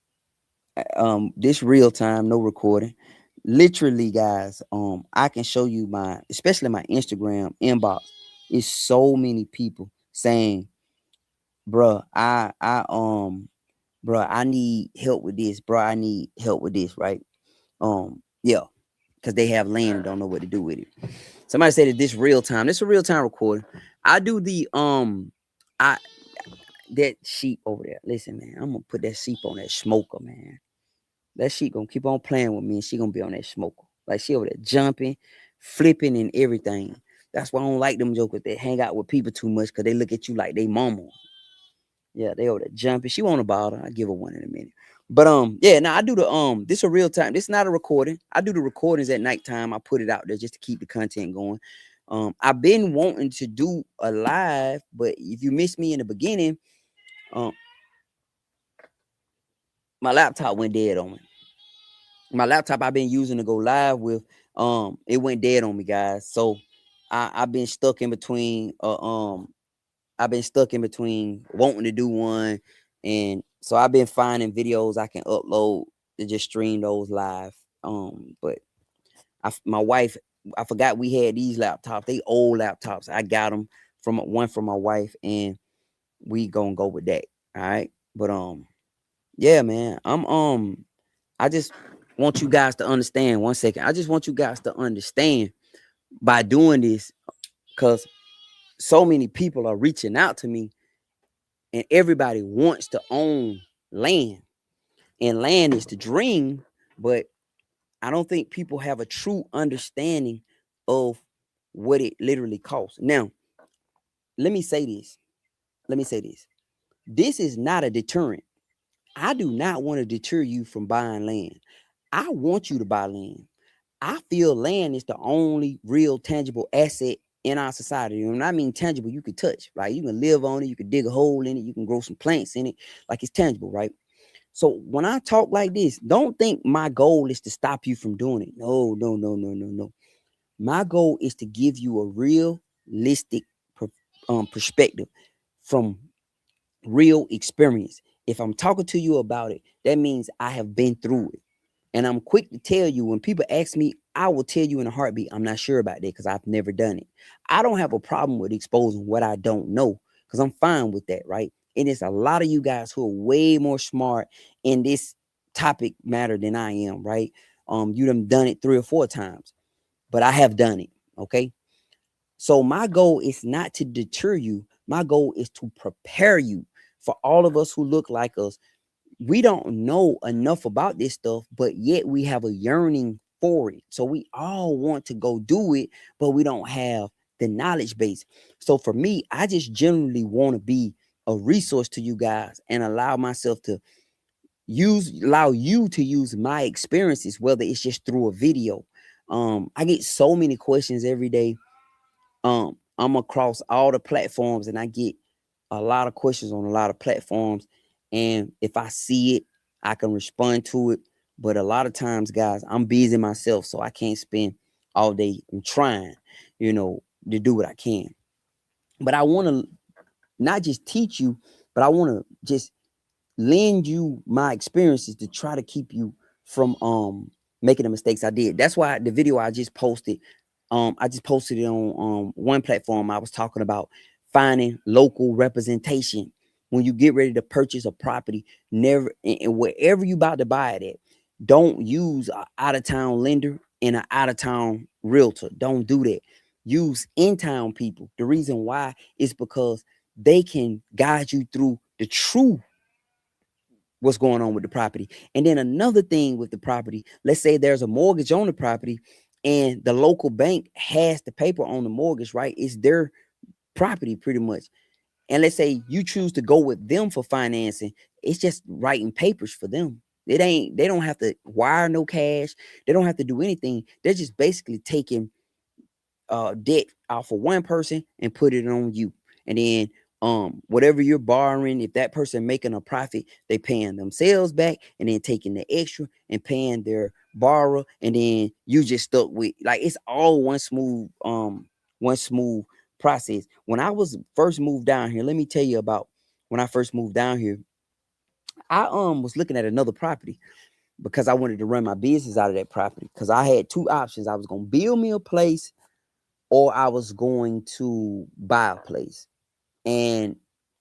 S1: this real time, no recording, literally, guys, I can show you especially my Instagram inbox. It's so many people saying, "Bruh, bruh, I need help with this, bruh. I need help with this, right?" Yeah, because they have land and don't know what to do with it. Somebody said that this real time. This is a real time recording. I do the I that sheep over there. Listen, man, I'm gonna put that sheep on that smoker, man. That sheep gonna keep on playing with me, and she gonna be on that smoker. Like, she over there jumping, flipping, and everything. That's why I don't like them jokers that hang out with people too much, because they look at you like they mama. Yeah, they over there jumping. She want a bottle. I'll give her one in a minute. But yeah, now I do the this a real time. This is not a recording. I do the recordings at nighttime. I put it out there just to keep the content going. I've been wanting to do a live, but if you missed me in the beginning, um, my laptop went dead on me. My laptop I've been using to go live with, it went dead on me, guys. So I've been stuck in between I've been stuck in between wanting to do one and So I've been finding videos I can upload to just stream those live. But my wife, I forgot we had these laptops. They old laptops. I got them from my wife, and we gonna go with that. All right. But yeah, man. I just want you guys to understand. One second. I just want you guys to understand by doing this, because so many people are reaching out to me, and everybody wants to own land, and land is the dream, but I don't think people have a true understanding of what it literally costs. Now, let me say this. Let me say this. This is not a deterrent. I do not want to deter you from buying land. I want you to buy land. I feel land is the only real tangible asset in our society. And when I mean tangible, you can touch, right? You can live on it, you can dig a hole in it, you can grow some plants in it, like it's tangible, right? So when I talk like this, don't think my goal is to stop you from doing it. No, no, no, no, no, no. My goal is to give you a realistic perspective from real experience. If I'm talking to you about it, that means I have been through it. And I'm quick to tell you, when people ask me, I will tell you in a heartbeat, I'm not sure about that because I've never done it. I don't have a problem with exposing what I don't know because I'm fine with that, right? And it's a lot of you guys who are way more smart in this topic matter than I am, right? You done it 3 or 4 times, but I have done it. Okay. So my goal is not to deter you. My goal is to prepare you. For all of us who look like us, we don't know enough about this stuff, but yet we have a yearning for it. So we all want to go do it, but we don't have the knowledge base. So for me, I just generally want to be a resource to you guys and allow myself to allow you to use my experiences, whether it's just through a video. I get so many questions every day. I'm across all the platforms, and I get a lot of questions on a lot of platforms. And if I see it, I can respond to it. But a lot of times, guys, I'm busy myself, so I can't spend all day. I'm trying, to do what I can. But I want to not just teach you, but I want to just lend you my experiences to try to keep you from making the mistakes I did. That's why the video I just posted, I just posted it on one platform. I was talking about finding local representation when you get ready to purchase a property. Never, and wherever you about to buy it at, don't use an out of town lender and an out of town realtor. Don't do that. Use in town people. The reason why is because they can guide you through the true what's going on with the property. And then another thing with the property, let's say there's a mortgage on the property and the local bank has the paper on the mortgage, right? It's their property pretty much. And let's say you choose to go with them for financing, it's just writing papers for them. They don't have to wire no cash. They don't have to do anything. They're just basically taking debt off of one person and put it on you. And then whatever you're borrowing, if that person making a profit, they paying themselves back and then taking the extra and paying their borrower, and then you just stuck with, like, it's all one smooth process. When I was first moved down here, let me tell you about when I first moved down here. I was looking at another property because I wanted to run my business out of that property, because I had two options. I was gonna build me a place or I was going to buy a place. And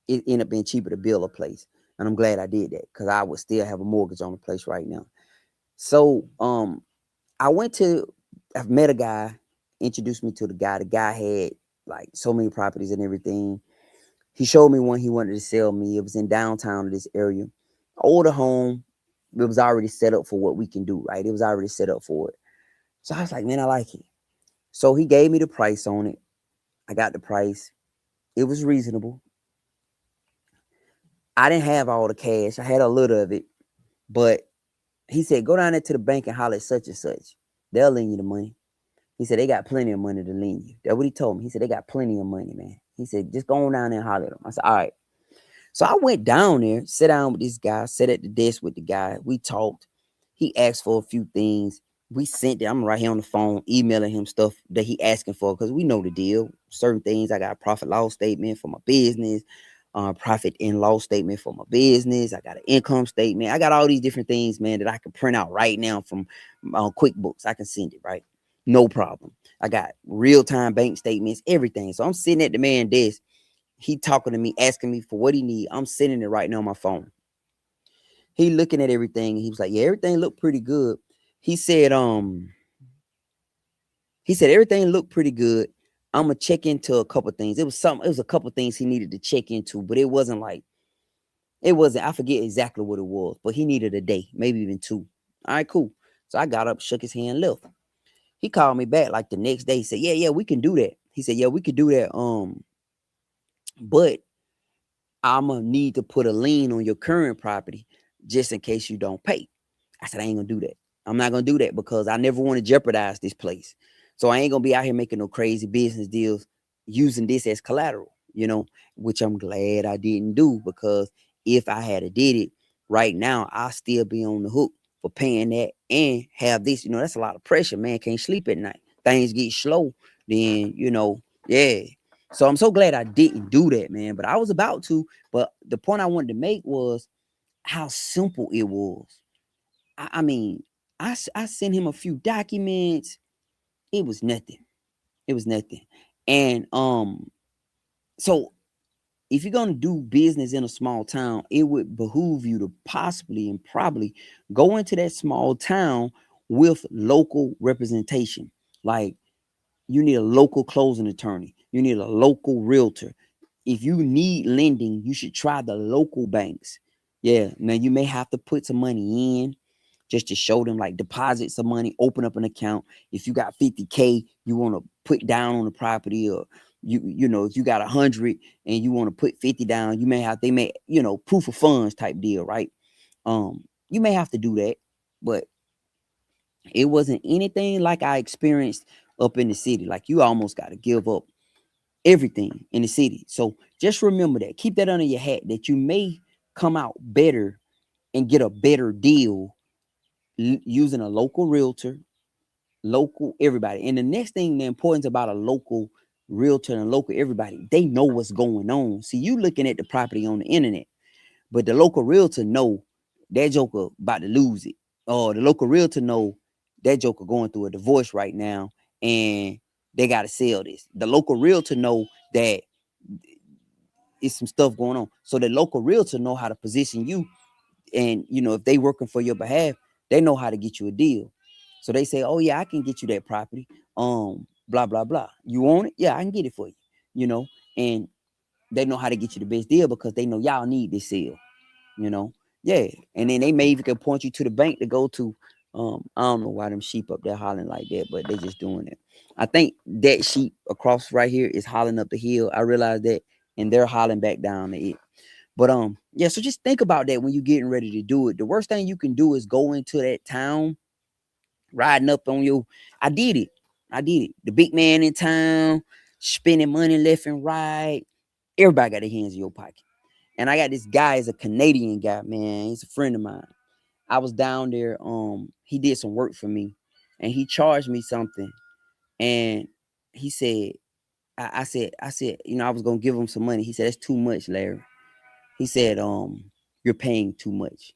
S1: it ended up being cheaper to build a place. And I'm glad I did that because I would still have a mortgage on the place right now. So I've met a guy, introduced me to the guy. The guy had like so many properties and everything. He showed me one he wanted to sell me. It was in downtown of this area. Older home. It was already set up for what we can do, right? It was already set up for it. So I was like, man, I like it. So he gave me the price on it. I got the price. It was reasonable. I didn't have all the cash. I had a little of it. But he said, go down there to the bank and holler at such and such. They'll lend you the money. He said, they got plenty of money to lend you. That's what he told me. He said, they got plenty of money, man. He said, just go on down there and holler at them. I said, all right. So I went down there, sat down with this guy, sat at the desk with the guy. We talked. He asked for a few things. We sent it. I'm right here on the phone, emailing him stuff that he asking for because we know the deal. Certain things. I got a profit loss statement for my business. profit and loss statement for my business. I got an income statement. I got all these different things, man, that I can print out right now from QuickBooks. I can send it, right? No problem. I got real-time bank statements, everything. So I'm sitting at the man desk. He talking to me, asking me for what he need. I'm sending it right now on my phone. He looking at everything. He was like, yeah, everything looked pretty good. He said, everything looked pretty good. I'm gonna check into a couple things. It was a couple things he needed to check into, but it wasn't like I forget exactly what it was, but he needed a day, maybe even two. All right, cool. So I got up, shook his hand, left. He called me back like the next day. He said, yeah, we can do that. He said, yeah, we could do that. But I'm gonna need to put a lien on your current property just in case you don't pay. I said, I ain't gonna do that. I'm not gonna do that because I never want to jeopardize this place. So I ain't gonna be out here making no crazy business deals using this as collateral, which I'm glad I didn't do, because if I had did it right now, I'll still be on the hook for paying that and have this. That's a lot of pressure, man. Can't sleep at night. Things get slow, then yeah. So I'm so glad I didn't do that, man. But I was about to. But the point I wanted to make was how simple it was. I mean, I sent him a few documents. It was nothing. It was nothing. And so if you're gonna do business in a small town, it would behoove you to possibly and probably go into that small town with local representation. Like, you need a local closing attorney. You need a local realtor. If you need lending, you should try the local banks. Yeah, now you may have to put some money in just to show them, like deposit some money, open up an account. If you got 50K, you want to put down on the property, or if you got 100 and you want to put 50 down, they may, proof of funds type deal, right? You may have to do that, but it wasn't anything like I experienced up in the city. Like, you almost got to give up everything in the city. So just remember that. Keep that under your hat, that you may come out better and get a better deal using a local realtor, local everybody. And the next thing, the importance about a local realtor and local everybody, they know what's going on. See, you looking at the property on the internet, but the local realtor know that joker about to lose it. Or the local realtor know that joker going through a divorce right now and they got to sell this. The local realtor know that it's some stuff going on. So the local realtor know how to position you. And, if they working for your behalf, they know how to get you a deal. So they say, oh, yeah, I can get you that property. Blah, blah, blah. You want it? Yeah, I can get it for you, and they know how to get you the best deal because they know y'all need this sale, Yeah. And then they may even can point you to the bank to go to. I don't know why them sheep up there hollering like that, but they just doing it. I think that sheep across right here is hollering up the hill. I realized that, and they're hollering back down to it. But yeah, so just think about that when you're getting ready to do it. The worst thing you can do is go into that town, riding up on you. I did it. The big man in town, spending money left and right. Everybody got their hands in your pocket. And I got this guy, is a Canadian guy, man. He's a friend of mine. I was down there. He did some work for me, and he charged me something. And he said, I said, I was gonna give him some money. He said, that's too much, Larry. He said, you're paying too much.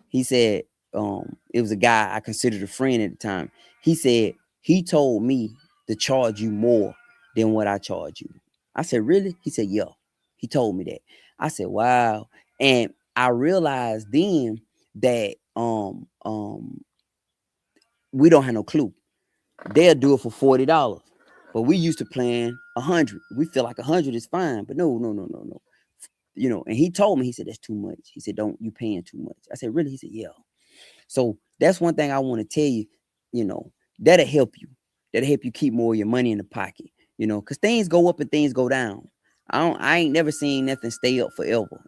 S1: He said, it was a guy I considered a friend at the time. He said, he told me to charge you more than what I charge you. I said, really? He said, yeah. He told me that. I said, wow. And I realized then that we don't have no clue. They'll do it for $40. But we used to plan 100. We feel like 100 is fine. But no. And he told me, he said, that's too much. He said, don't, you paying too much. I said, really? He said, yeah. So that's one thing I want to tell you, that'll help you. That'll help you keep more of your money in the pocket, because things go up and things go down. I ain't never seen nothing stay up forever.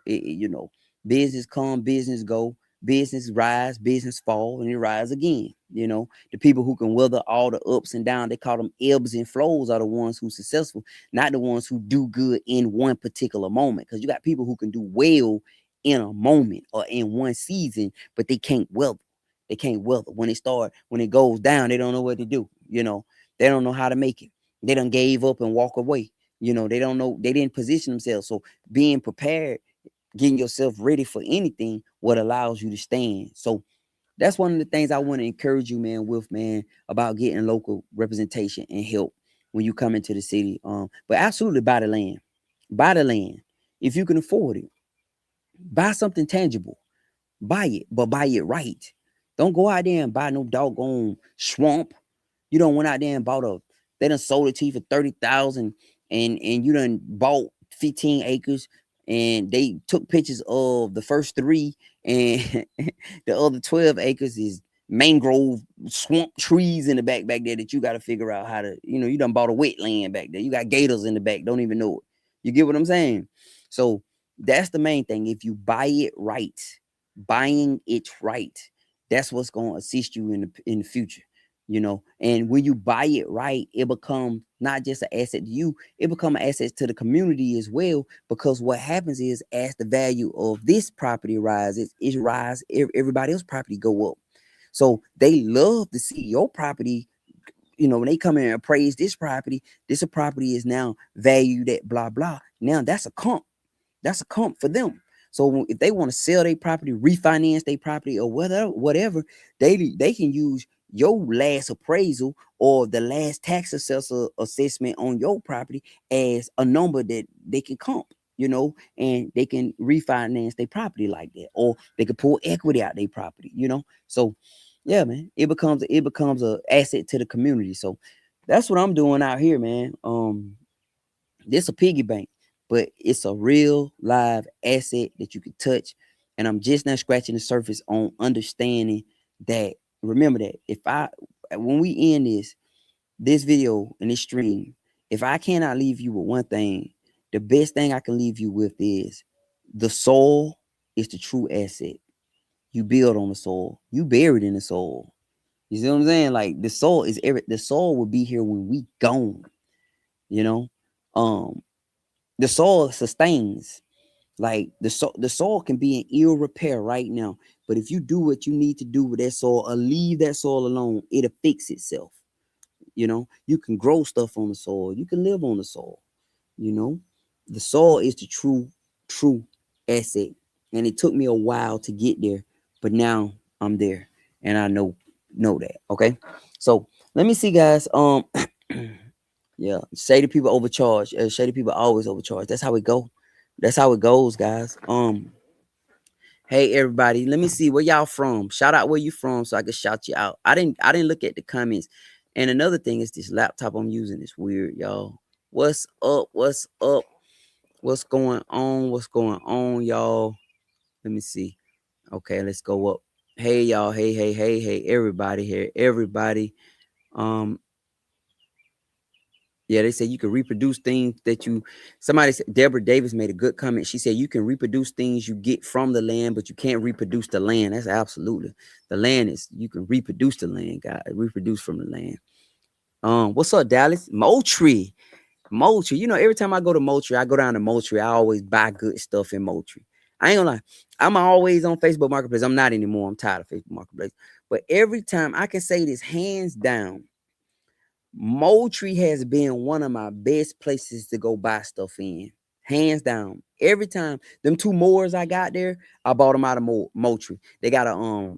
S1: Business come, business go, business rise, business fall, and it rise again. The people who can weather all the ups and downs, they call them ebbs and flows, are the ones who successful, not the ones who do good in one particular moment. Because you got people who can do well in a moment or in one season, but they can't weather. They can't weather. When it goes down, they don't know what to do. They don't know how to make it. They done gave up and walk away. You know, they don't know, they didn't position themselves. So being prepared, getting yourself ready for anything, what allows you to stand. So that's one of the things I want to encourage you, man, with, man, about getting local representation and help when you come into the city. But absolutely buy the land. Buy the land. If you can afford it, buy something tangible. Buy it, but buy it right. Don't go out there and buy no doggone swamp. You don't went out there and bought a, they done sold it to you for 30,000, and you done bought 15 acres, and they took pictures of the first three, and the other 12 acres is mangrove swamp trees in the back there that you got to figure out how to, you done bought a wetland back there. You got gators in the back, don't even know it. You get what I'm saying? So that's the main thing. If you buy it right, buying it right, that's what's going to assist you in the future. And when you buy it right, it becomes not just an asset to you, it becomes an asset to the community as well. Because what happens is, as the value of this property rises, everybody else's property go up. So they love to see your property. When they come in and appraise this property is now valued at blah blah. Now that's a comp. That's a comp for them. So if they want to sell their property, refinance their property, or whatever, they can use your last appraisal or the last tax assessor assessment on your property as a number that they can comp, and they can refinance their property like that, or they can pull equity out their property, So yeah, man, it becomes a asset to the community. So that's what I'm doing out here, man. This a piggy bank, but it's a real live asset that you can touch. And I'm just now scratching the surface on understanding that. Remember that when we end this video and this stream, if I cannot leave you with one thing, the best thing I can leave you with is the soul is the true asset. You build on the soul. You buried in the soul. You see what I'm saying? Like the soul will be here when we gone. You know, um, the soul sustains. Like the soul can be in ill repair right now, but if you do what you need to do with that soul, or leave that soul alone, it'll fix itself. You can grow stuff on the soil. You can live on the soil. You know, the soil is the true asset, and it took me a while to get there, but now I'm there, and I know that. Okay, so let me see, guys. Yeah, shady people overcharge. Shady people always overcharge. That's how it go. That's how it goes, guys. Hey everybody, let me see where y'all from. Shout out where you from so I can shout you out. I didn't look at the comments. And another thing is this laptop I'm using is weird, y'all. What's up? What's up? What's going on? What's going on, y'all? Let me see. Okay, let's go up. Hey y'all. Hey, everybody here. Everybody. Um, Yeah, they say you can reproduce things that you. Somebody said, Deborah Davis made a good comment. She said you can reproduce things you get from the land, but you can't reproduce the land. That's absolutely, the land is, you can reproduce the land, guys. Reproduce from the land. What's up, Dallas? Moultrie. Moultrie. Every time I go to Moultrie, I go down to Moultrie. I always buy good stuff in Moultrie. I ain't gonna lie. I'm always on Facebook Marketplace. I'm not anymore. I'm tired of Facebook Marketplace. But every time I can say this hands down, Moultrie has been one of my best places to go buy stuff in. Hands down. Every time. Them two Moors I got there, I bought them out of Moultrie. They got a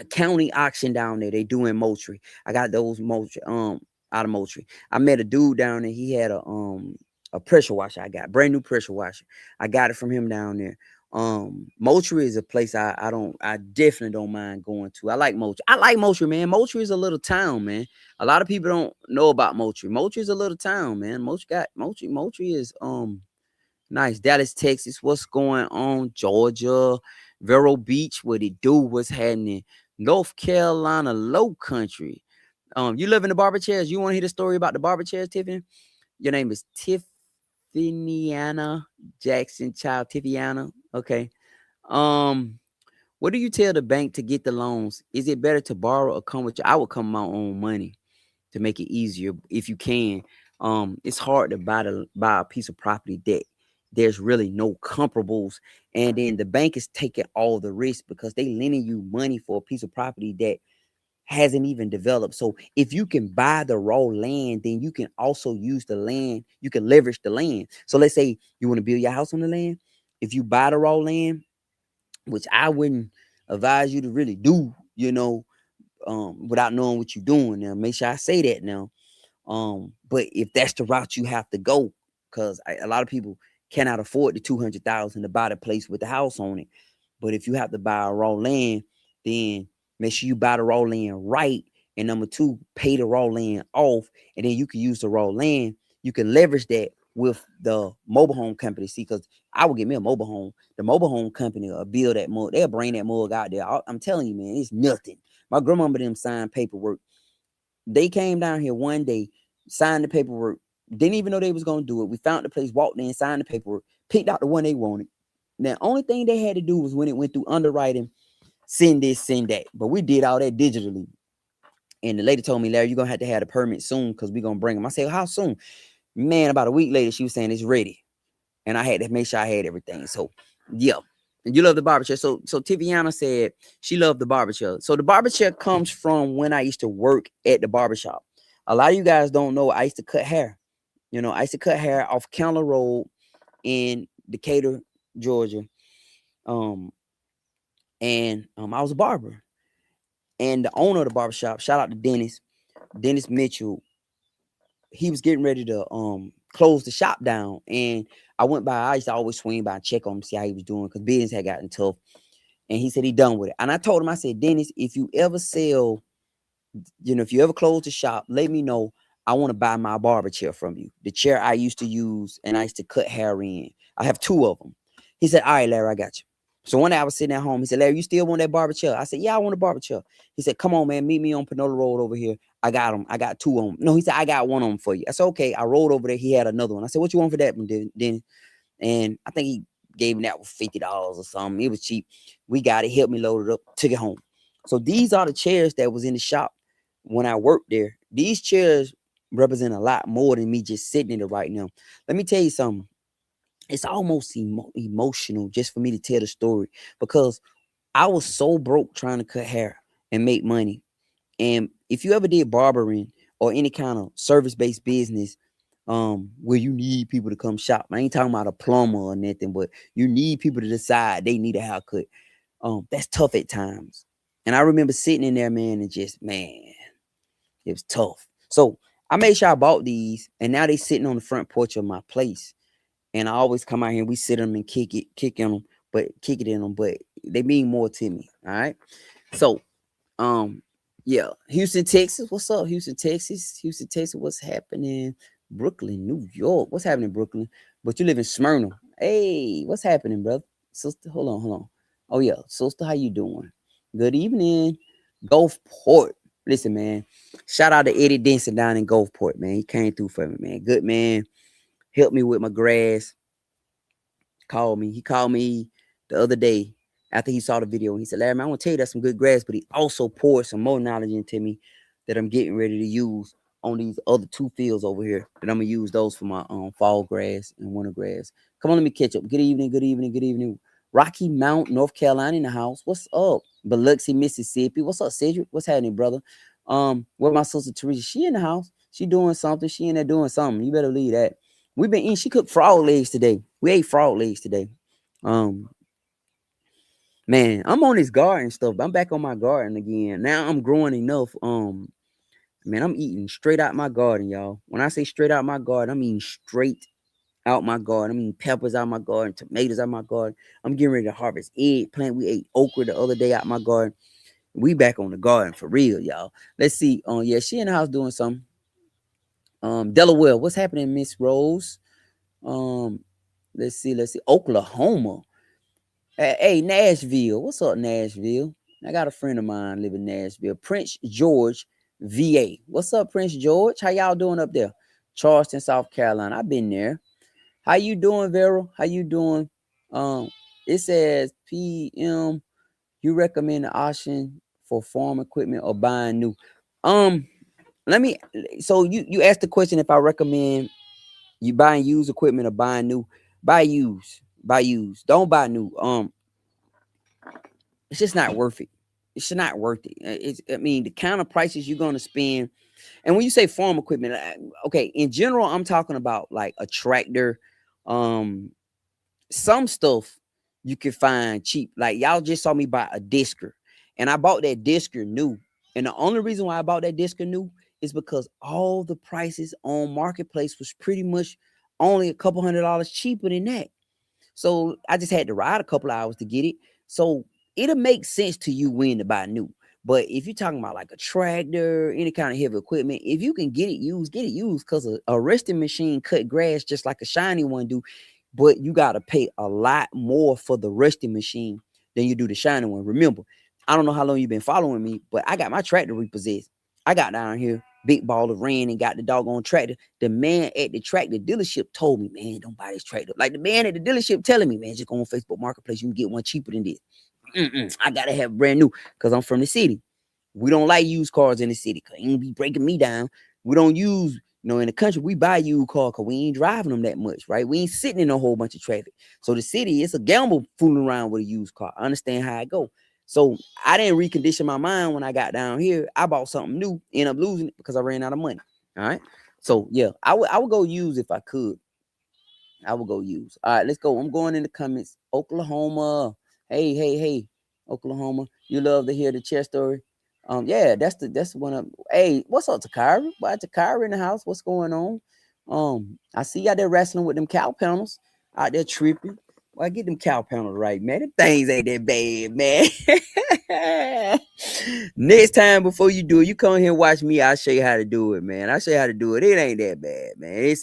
S1: county auction down there. They do in Moultrie. I got those Moultrie out of Moultrie. I met a dude down there. He had a pressure washer. I got brand new pressure washer. I got it from him down there. Moultrie is a place I definitely don't mind going to. I like Moultrie. I like Moultrie, man. Moultrie is a little town, man. A lot of people don't know about Moultrie. Moultrie is a little town, man. Moultrie is nice. Dallas, Texas. What's going on? Georgia, Vero Beach. What it do? What's happening? North Carolina, Low Country. You live in the barber chairs. You want to hear the story about the barber chairs, Tiffany? Your name is Tiffanyana Jackson, child Tiffanyana. Okay. What do you tell the bank to get the loans? Is it better to borrow or come with I would come my own money to make it easier if you can. It's hard to buy a piece of property that there's really no comparables, and then the bank is taking all the risk because they lending you money for a piece of property that hasn't even developed. So if you can buy the raw land, then you can also use the land. You can leverage the land. So let's say you want to build your house on the land. If you buy the raw land, which I wouldn't advise you to really do, without knowing what you're doing. Now, make sure I say that now. But if that's the route you have to go, because a lot of people cannot afford the 200,000 to buy the place with the house on it. But if you have to buy a raw land, then make sure you buy the raw land right. And number two, pay the raw land off, and then you can use the raw land. You can leverage that with the mobile home company. See, because I would get me a mobile home. The mobile home company will build that mug. They'll bring that mug out there. I'm telling you, man, it's nothing. My grandmama them signed paperwork. They came down here one day, signed the paperwork, didn't even know they was gonna do it. We found the place, walked in, signed the paperwork, picked out the one they wanted. Now, only thing they had to do was when it went through underwriting, send this, send that. But we did all that digitally. And the lady told me, Larry, you're gonna have to have the permit soon because we're gonna bring them. I said, how soon? Man, about a week later, she was saying it's ready. And I had to make sure I had everything. So yeah. And you love the barber chair. So Tiviana said she loved the barber chair. So the barber chair comes from when I used to work at the barbershop. A lot of you guys don't know I used to cut hair. I used to cut hair off Counter Road in Decatur, Georgia. Um, and I was a barber. And the owner of the barbershop, shout out to Dennis Mitchell, he was getting ready to close the shop down. And I went by, I used to always swing by and check on him, see how he was doing, because business had gotten tough. And he said he done with it. And I told him, I said, Dennis, if you ever sell, if you ever close the shop, let me know. I want to buy my barber chair from you. The chair I used to use and I used to cut hair in. I have two of them. He said, all right, Larry, I got you. So one day I was sitting at home. He said, Larry, you still want that barber chair? I said, yeah, I want a barber chair. He said, come on, man, meet me on Panola Road over here. I got them. I got two of them. No, he said, I got one of them for you. I said, okay. I rolled over there. He had another one. I said, what you want for that one, Dennis? And I think he gave me that with $50 or something. It was cheap. We got it. Helped me load it up. Took it home. So these are the chairs that was in the shop when I worked there. These chairs represent a lot more than me just sitting in it right now. Let me tell you something. It's almost emotional just for me to tell the story, because I was so broke trying to cut hair and make money. And if you ever did barbering or any kind of service-based business, where you need people to come shop, I ain't talking about a plumber or nothing, but you need people to decide they need a haircut. That's tough at times. And I remember sitting in there, man, and just, man, it was tough. So I made sure I bought these, and now they sitting on the front porch of my place. And I always come out here and we sit them and kick it in them, but they mean more to me. All right. So yeah, Houston, Texas. What's up, Houston, Texas? Houston, Texas. What's happening? Brooklyn, New York. What's happening, Brooklyn? But you live in Smyrna. Hey, what's happening, brother? Sister, hold on. Oh yeah, sister, how you doing? Good evening. Gulfport. Listen, man. Shout out to Eddie Denson down in Gulfport, man. He came through for me, man. Good man. Helped me with my grass. He called me the other day after he saw the video. And he said, Larry, man, I want to tell you that's some good grass, but he also poured some more knowledge into me that I'm getting ready to use on these other two fields over here. That I'm gonna use those for my fall grass and winter grass. Come on, let me catch up. Good evening. Rocky Mount, North Carolina in the house. What's up? Biloxi, Mississippi. What's up, Cedric? What's happening, brother? Where my sister Teresa? She in the house. She doing something. She in there doing something. You better leave that. We've been eating. She cooked frog legs today. We ate frog legs today. Man, I'm on this garden stuff. I'm back on my garden again. Now I'm growing enough. Man, I'm eating straight out my garden, y'all. When I say straight out my garden, I'm eating straight out my garden. I'm eating peppers out my garden, tomatoes out my garden. I'm getting ready to harvest eggplant. We ate okra the other day out my garden. We back on the garden for real, y'all. Let's see. Yeah, she in the house doing something. Delaware, what's happening, Miss Rose? Let's see. Oklahoma. Hey, Nashville. What's up, Nashville? I got a friend of mine live in Nashville. Prince George, VA. What's up, Prince George? How y'all doing up there? Charleston, South Carolina. I've been there. How you doing, Vero? How you doing? It says PM. You recommend the option for farm equipment or buying new? Let me. So you asked the question if I recommend you buying used equipment or buying new. Buy used. Don't buy new. It's just not worth it. It's not worth it. I mean, the kind of prices you're going to spend. And when you say farm equipment, okay, in general, I'm talking about like a tractor, um, some stuff you can find cheap. Like y'all just saw me buy a discer, and I bought that discer new. And the only reason why I bought that discer new is because all the prices on marketplace was pretty much only a couple $100 cheaper than that. So I just had to ride a couple hours to get it. So it'll make sense to you when to buy new. But if you're talking about like a tractor, any kind of heavy equipment, if you can get it used, get it used, because a resting machine cut grass just like a shiny one do. But you gotta pay a lot more for the resting machine than you do the shiny one. Remember, I don't know how long you've been following me, but I got my tractor repossessed. I got down here, big ball of rain, and got the doggone tractor. The man at the tractor dealership told me, man, don't buy this tractor. Like the man at the dealership telling me, man, just go on Facebook Marketplace. You can get one cheaper than this. I gotta have brand new because I'm from the city. We don't like used cars in the city because it ain't be breaking me down. We don't use, in the country, we buy used cars because we ain't driving them that much, right? We ain't sitting in a whole bunch of traffic. So the city, it's a gamble fooling around with a used car. I understand how I go. So I didn't recondition my mind when I got down here. I bought something new, end up losing it because I ran out of money. All right. So yeah, I would go use if I could. I will go use. All right, let's go. I'm going in the comments. Oklahoma. Hey, hey, hey. Oklahoma. You love to hear the chest story. Yeah, that's one of. Hey, what's up, Takara? Why Takara in the house? What's going on? I see you out there wrestling with them cow panels, out there tripping. Well, get them cow panels right, man. Them things ain't that bad, man. Next time before you do it, you come here and watch me. I'll show you how to do it, man. I'll show you how to do it. It ain't that bad, man.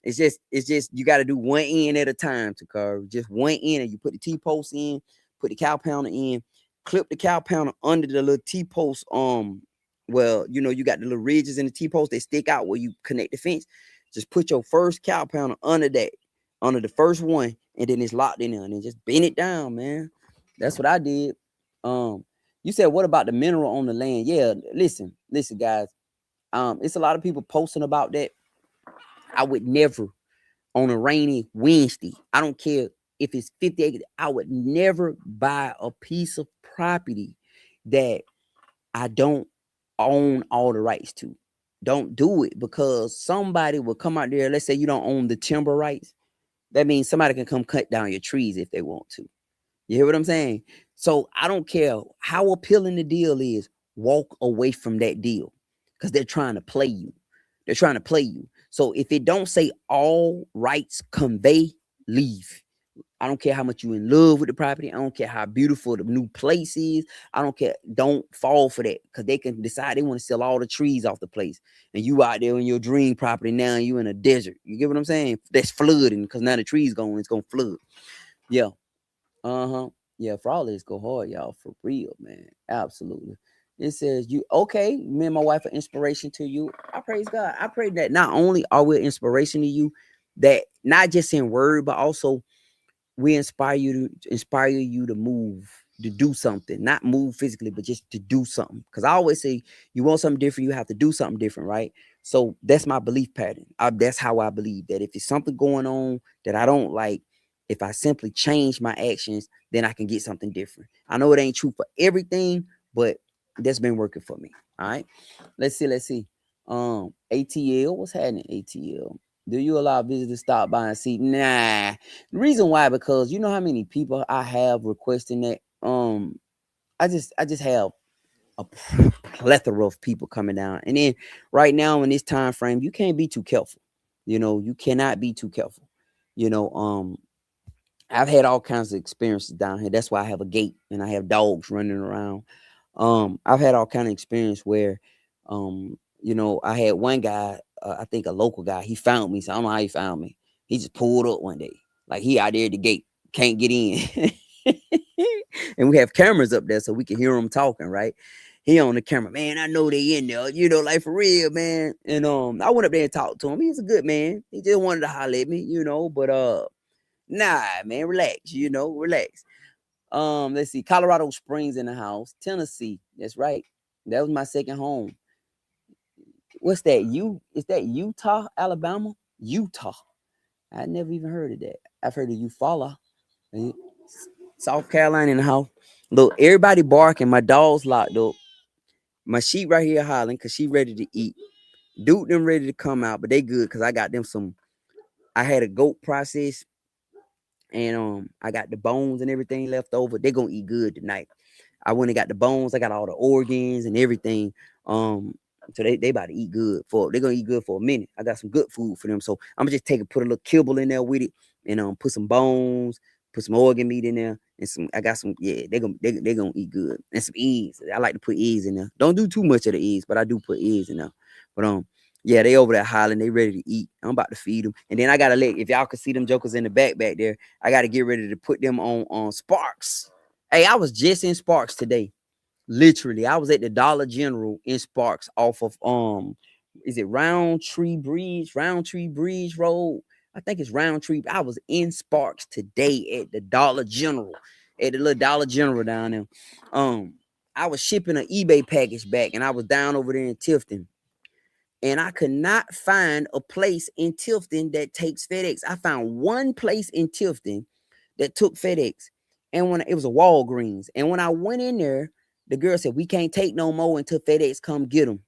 S1: It's just you got to do one end at a time to carve. Just one end, and you put the T post in, put the cow pounder in, clip the cow pounder under the little T post. Well, you got the little ridges in the T post that stick out where you connect the fence. Just put your first cow pounder under that, under the first one, and then it's locked in there, and then just bend it down, man. That's what I did. Um, you said what about the mineral on the land? Yeah, listen, guys. It's a lot of people posting about that. I would never on a rainy Wednesday. I don't care if it's 50 acres. I would never buy a piece of property that I don't own all the rights to. Don't do it because somebody will come out there. Let's say you don't own the timber rights. That means somebody can come cut down your trees if they want to. You hear what I'm saying? So I don't care how appealing the deal is, walk away from that deal because they're trying to play you. They're trying to play you. So if it don't say all rights convey, leave. I don't care how much you in love with the property. I don't care how beautiful the new place is. I don't care. Don't fall for that because they can decide they want to sell all the trees off the place. And you out there in your dream property now, you in a desert. You get what I'm saying? That's flooding because now the trees going, it's going to flood. Yeah. Uh-huh. Yeah, for all this go hard, y'all. For real, man. Absolutely. It says you okay. Me and my wife are inspiration to you. I praise God. I pray that not only are we inspiration to you, that not just in word, but also we inspire you to move, to do something, not move physically, but just to do something. Because I always say, you want something different, you have to do something different, right? So that's my belief pattern. That's how I believe that if it's something going on that I don't like, if I simply change my actions, then I can get something different. I know it ain't true for everything, but that's been working for me. All right. Let's see. ATL, what's happening? ATL. Do you allow visitors to stop by and see? Nah. The reason why, because you know how many people I have requesting that. I just have a plethora of people coming down, and then right now in this time frame, you can't be too careful. You cannot be too careful. You know, I've had all kinds of experiences down here. That's why I have a gate and I have dogs running around. I've had all kind of experience where, I had one guy, I think a local guy, he found me. So I don't know how he found me. He just pulled up one day, like he out there at the gate, can't get in, and we have cameras up there so we can hear him talking. Right, he on the camera, man. I know they in there, like for real, man. And I went up there and talked to him. He's a good man. He just wanted to holler at me, but nah, man, relax, relax. Let's see. Colorado Springs in the house. Tennessee. That's right. That was my second home. What's that? Is that Utah, Alabama? Utah. I never even heard of that. I've heard of Eufaula. South Carolina in the house. Look, everybody barking. My dog's locked up. My sheep right here hollering because she ready to eat. Dude, them ready to come out, but they good because I got them some. I had a goat process, and I got the bones and everything left over. They gonna eat good tonight. I went and got the bones. I got all the organs and everything. Um, so they about to eat good for. They're gonna eat good for a minute. I got some good food for them. So I'm gonna just take it, put a little kibble in there with it, and put some bones, put some organ meat in there, and some. I got some. Yeah, they gonna eat good, and some eggs. I like to put eggs in there. Don't do too much of the eggs, but I do put eggs in there. But yeah, they over there hollering. They ready to eat. I'm about to feed them, and then I gotta let. If y'all can see them jokers in the back there, I gotta get ready to put them on Sparks. Hey, I was just in Sparks today. Literally, I was at the Dollar General in Sparks off of is it Roundtree Bridge Road? I think it's Roundtree. I was in Sparks today at the Dollar General, at the little Dollar General down there. I was shipping an eBay package back, and I was down over there in Tifton, and I could not find a place in Tifton that takes FedEx. I found one place in Tifton that took FedEx, and when it was a Walgreens, and when I went in there, the girl said we can't take no more until FedEx come get them.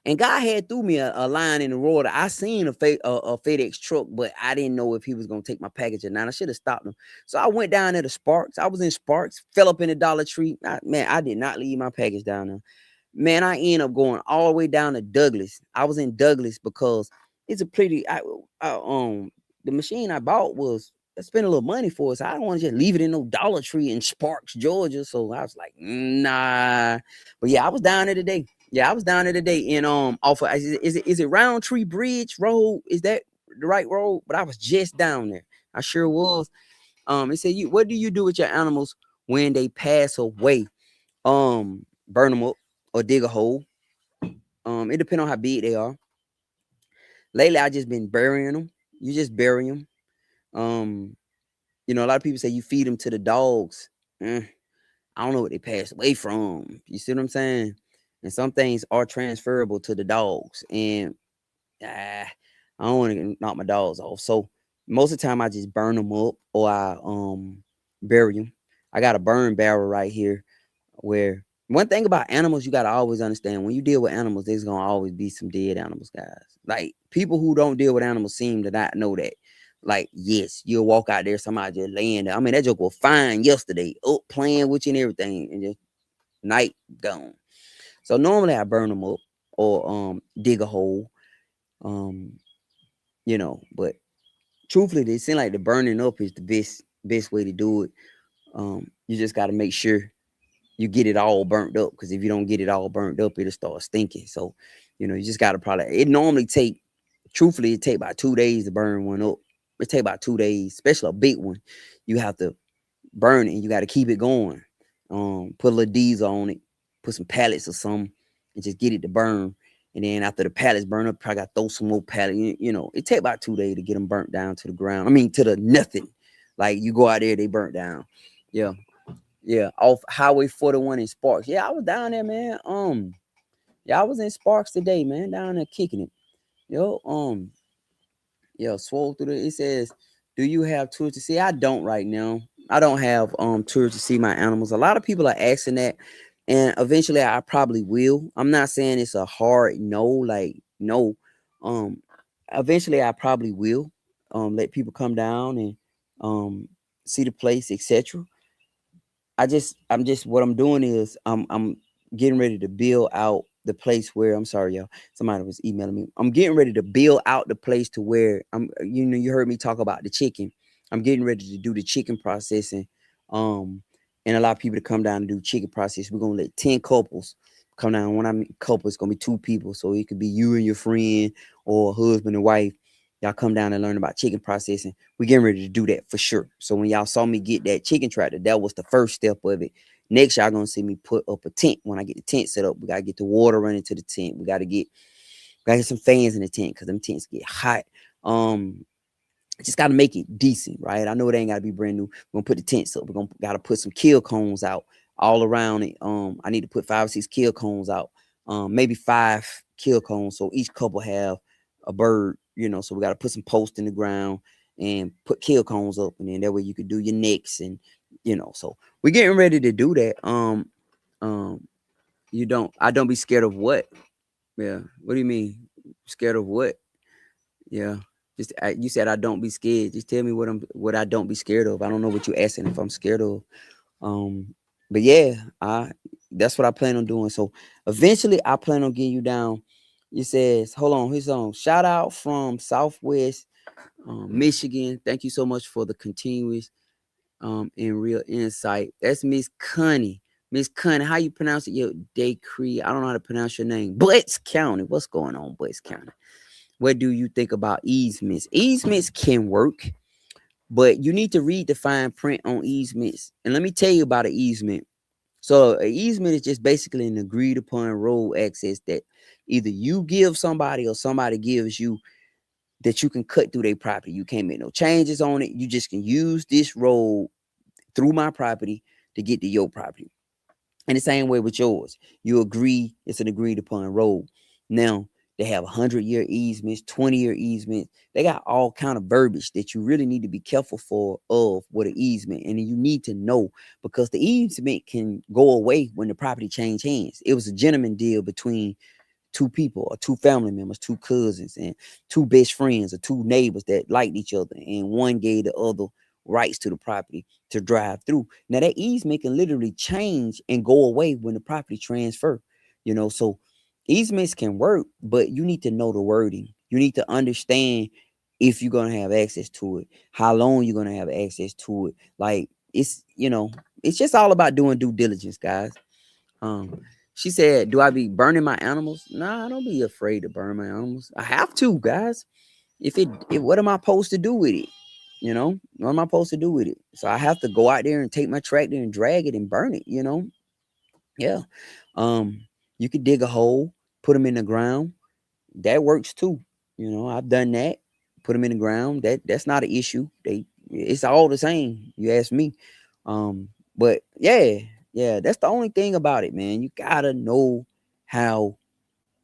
S1: And God had threw me a line in the road. I seen a FedEx truck, but I didn't know if he was gonna take my package or not. I should have stopped him. So I went down there to Sparks. I was in Sparks, fell up in the Dollar Tree. Man, I did not leave my package down there. Man, I ended up going all the way down to Douglas. I was in Douglas because it's a pretty. The machine I bought was I spent a little money for it, so I don't want to just leave it in no Dollar Tree in Sparks, Georgia. So I was like, nah. But yeah, I was down there today. Yeah, I was down there today in off of is it Roundtree Bridge Road? Is that the right road? But I was just down there. I sure was. It said what do you do with your animals when they pass away? Burn them up or dig a hole. It depends on how big they are. Lately, I just been burying them. You just bury them. Um, a lot of people say you feed them to the dogs. I don't know what they passed away from. You see what I'm saying? And some things are transferable to the dogs. And I don't want to knock my dogs off. So most of the time I just burn them up or I bury them. I got a burn barrel right here where one thing about animals you gotta always understand when you deal with animals, there's gonna always be some dead animals, guys. Like people who don't deal with animals seem to not know that. Like, yes, you'll walk out there, somebody just laying there. I mean, that joke was fine yesterday, up playing with you and everything, and just night gone. So normally I burn them up or dig a hole. Um, but truthfully, they seem like the burning up is the best way to do it. You just gotta make sure you get it all burnt up because if you don't get it all burnt up, it'll start stinking. So, you just gotta probably it normally truthfully, it take about 2 days to burn one up. It take about 2 days, especially a big one. You have to burn it and you gotta keep it going. Put a little diesel on it, put some pallets or something, and just get it to burn. And then after the pallets burn up, probably gotta throw some more pallets. It take about 2 days to get them burnt down to the ground. I mean, to the nothing. Like you go out there, they burnt down. Yeah. Yeah, off Highway 41 in Sparks. Yeah, I was down there, man. Yeah, I was in Sparks today, man. Down there kicking it. Yo, swole through the. It says, "Do you have tours to see?" I don't right now. I don't have tours to see my animals. A lot of people are asking that, and eventually I probably will. I'm not saying it's a hard no, like no. Um, Eventually I probably will. Let people come down and see the place, etc. I'm just what I'm doing is I'm getting ready to build out the place where I'm sorry, y'all. Somebody was emailing me. I'm getting ready to build out the place to where you heard me talk about the chicken. I'm getting ready to do the chicken processing. Um and a lot of people to come down and do chicken process. We're gonna let 10 couples come down. When I mean couple, it's gonna be 2 people. So it could be you and your friend or husband and wife. Y'all come down and learn about chicken processing. We getting ready to do that for sure. So when y'all saw me get that chicken tractor, that was the first step of it. Next, y'all gonna see me put up a tent. When I get the tent set up, we gotta get the water running to the tent. We gotta get some fans in the tent because them tents get hot. Just gotta make it decent, right? I know it ain't gotta be brand new. We're gonna put the tents up. We're gonna gotta put some kill cones out all around it. I need to put 5 or 6 kill cones out. Maybe 5 kill cones so each couple have a bird. So we gotta put some posts in the ground and put kill cones up, and then that way you could do your necks and So we're getting ready to do that. I don't be scared of what? Yeah. What do you mean? Scared of what? Yeah. You said I don't be scared. Just tell me what I don't be scared of. I don't know what you're asking if I'm scared of. Um, but yeah, I that's what I plan on doing. So eventually I plan on getting you down. It says, hold on, here's on. Shout out from Southwest Michigan. Thank you so much for the continuous and real insight. That's Miss Cunny. Miss Cunny, how you pronounce it? Yo, Daycree. I don't know how to pronounce your name. Butts County. What's going on, Butts County? What do you think about easements? Easements can work, but you need to read the fine print on easements. And let me tell you about an easement. So an easement is just basically an agreed upon road access that either you give somebody or somebody gives you, that you can cut through their property. You can't make no changes on it. You just can use this road through my property to get to your property. And the same way with yours. You agree, it's an agreed upon road. Now, they have 100-year easements, 20-year easements. They got all kind of verbiage that you really need to be careful for of what an easement. And you need to know, because the easement can go away when the property change hands. It was a gentleman deal between two people or two family members, two cousins, and two best friends or two neighbors that liked each other, and one gave the other rights to the property to drive through. Now that easement can literally change and go away when the property transfer. So easements can work, but you need to know the wording. You need to understand if you're gonna have access to it, how long you're gonna have access to it. Like it's just all about doing due diligence, guys. Um, she said, "Do I be burning my animals? Nah, I don't be afraid to burn my animals. I have to, guys. What am I supposed to do with it? What am I supposed to do with it? So I have to go out there and take my tractor and drag it and burn it. Yeah. Um, you could dig a hole, put them in the ground. That works too. I've done that. Put them in the ground. That's not an issue. It's all the same. You ask me. But yeah, that's the only thing about it, man. You gotta know how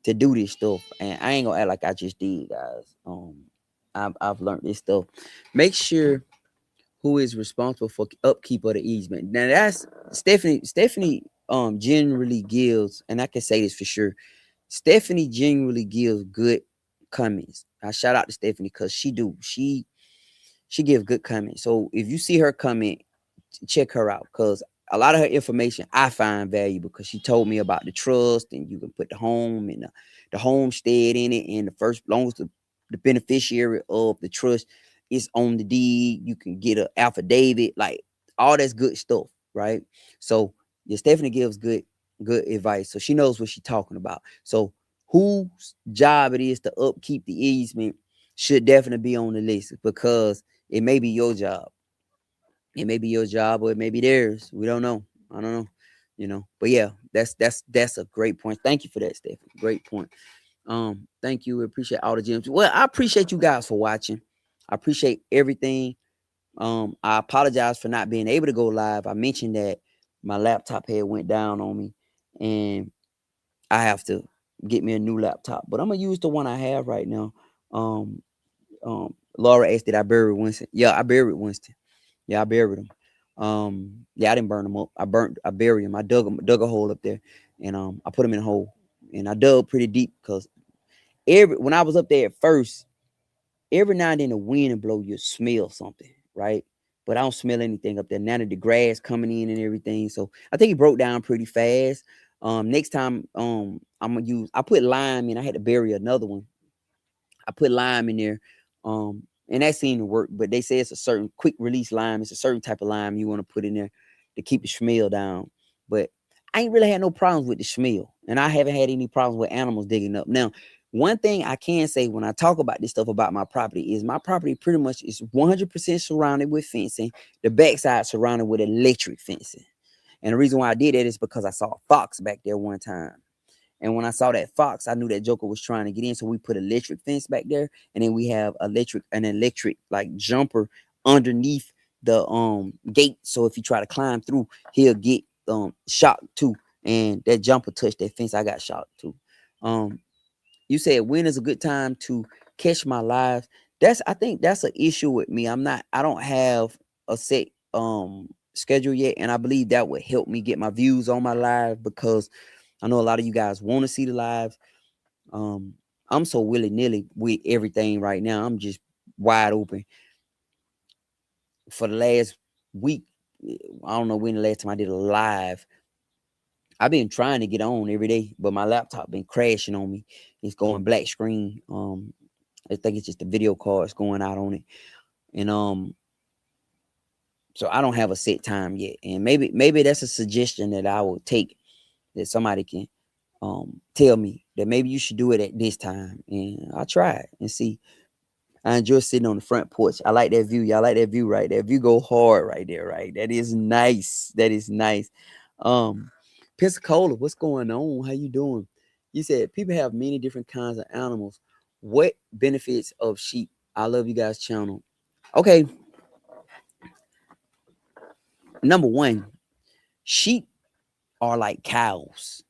S1: to do this stuff, and I ain't gonna act like I just did, guys. I've learned this stuff. Make sure who is responsible for upkeep of the easement. Now that's Stephanie. Stephanie generally gives, and I can say this for sure. Stephanie genuinely gives good comments. I shout out to Stephanie because she gives good comments. So if you see her comment, check her out, because a lot of her information I find valuable, because she told me about the trust, and you can put the home and the homestead in it, and the first, long as the beneficiary of the trust is on the deed, you can get an affidavit, like all that's good stuff, right? So yeah, Stephanie gives good advice, so she knows what she's talking about. So whose job it is to upkeep the easement should definitely be on the list, because it may be your job. It may be your job or it may be theirs. We don't know. I don't know. But yeah, that's a great point. Thank you for that, Stephanie. Great point. Thank you. We appreciate all the gems. Well, I appreciate you guys for watching. I appreciate everything. I apologize for not being able to go live. I mentioned that my laptop had went down on me, and I have to get me a new laptop. But I'm gonna use the one I have right now. Um, Laura asked, "Did I bury Winston?" Yeah, I buried Winston. Yeah, I buried him. Yeah, I didn't burn them up. I buried him. I dug a hole up there, and I put him in a hole, and I dug pretty deep, because when I was up there at first, every now and then the wind and blow, you smell something, right? But I don't smell anything up there. Now that the grass coming in and everything, so I think he broke down pretty fast. Next time, I put lime in. I had to bury another one. I put lime in there, and that seemed to work. But they say it's a certain quick release lime. It's a certain type of lime you want to put in there to keep the smell down. But I ain't really had no problems with the smell, and I haven't had any problems with animals digging up. Now, one thing I can say when I talk about this stuff about my property is my property pretty much is 100% surrounded with fencing. The backside surrounded with electric fencing. And the reason why I did that is because I saw a fox back there one time. And when I saw that fox, I knew that Joker was trying to get in. So we put electric fence back there, and then we have an electric like jumper underneath the gate. So if you try to climb through, he'll get shocked too. And that jumper touched that fence, I got shocked too. You said when is a good time to catch my lives? I think that's an issue with me. I don't have a set schedule yet, and I believe that would help me get my views on my live, because I know a lot of you guys want to see the lives. I'm so willy-nilly with everything right now. I'm just wide open. For the last week, I don't know when the last time I did a live. I've been trying to get on every day, but my laptop been crashing on me. It's going black screen. I think it's just the video cards going out on it. And so I don't have a set time yet. And maybe that's a suggestion that I will take, that somebody can tell me that maybe you should do it at this time. And I'll try it and see. I enjoy sitting on the front porch. I like that view. Y'all like that view, right? That view go hard right there, right? That is nice. That is nice. Pensacola, what's going on? How you doing? You said people have many different kinds of animals. What benefits of sheep? I love you guys' channel. Okay. Number one, sheep are like cows.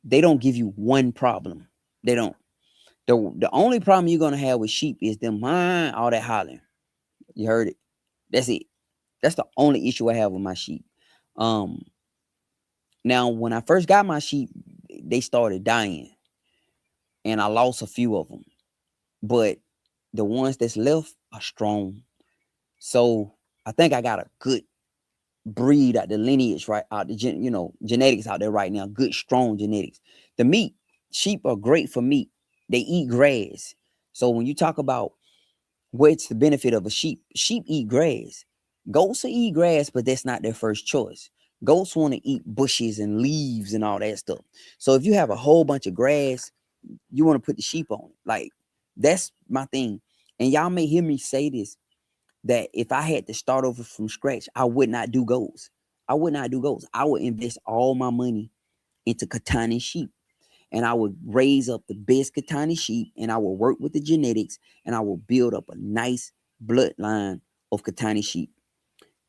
S1: They don't give you one problem. They don't. The only problem you're gonna have with sheep is them all that hollering. You heard it. That's it. That's the only issue I have with my sheep. Now when I first got my sheep, they started dying, and I lost a few of them. But the ones that's left are strong. So I think I got a good breed out the lineage, right? Out the genetics out there right now. Good, strong genetics. The meat, sheep are great for meat. They eat grass. So when you talk about what's the benefit of a sheep, sheep eat grass. Goats will eat grass, but that's not their first choice. Goats want to eat bushes and leaves and all that stuff. So if you have a whole bunch of grass, you want to put the sheep on it. Like, that's my thing. And y'all may hear me say this, that if I had to start over from scratch, I would not do goats. I would not do goats. I would invest all my money into Katani sheep, and I would raise up the best Katani sheep, and I will work with the genetics, and I will build up a nice bloodline of Katani sheep,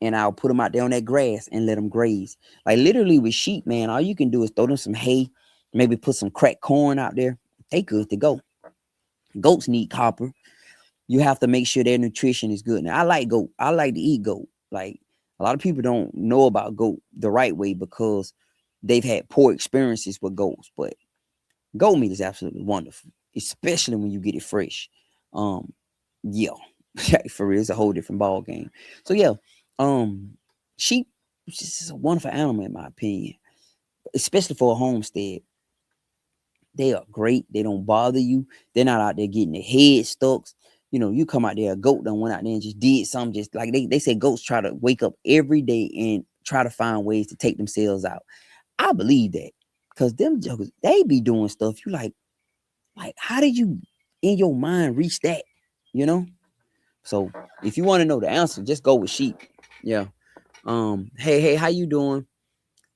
S1: and I'll put them out there on that grass and let them graze. Like, literally with sheep, man, all you can do is throw them some hay, maybe put some cracked corn out there. They good to go. Goats need copper. You have to make sure their nutrition is good. Now, I like goat. I like to eat goat. Like, a lot of people don't know about goat the right way because they've had poor experiences with goats. But goat meat is absolutely wonderful, especially when you get it fresh. Yeah, for real, it's a whole different ball game. So yeah, sheep is just a wonderful animal in my opinion, especially for a homestead. They are great. They don't bother you. They're not out there getting their head stuck. You come out there, a goat done went out there and just did something. Just like they say, goats try to wake up every day and try to find ways to take themselves out. I believe that, because them jokers, they be doing stuff. You like how did you in your mind reach that? You know. So if you want to know the answer, just go with sheep. Yeah. Hey, how you doing?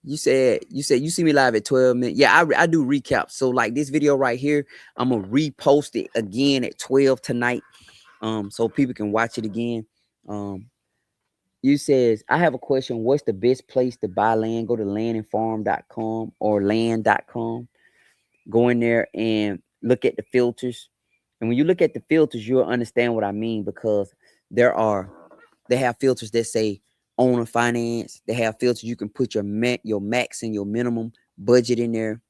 S1: You said you see me live at 12 minutes. Yeah, I do recap. So like this video right here, I'm gonna repost it again at 12 tonight. So people can watch it again. You says, I have a question. What's the best place to buy land? Go to landandfarm.com or land.com. Go in there and look at the filters. And when you look at the filters, you'll understand what I mean, because they have filters that say owner finance. They have filters you can put your max and your minimum budget in there.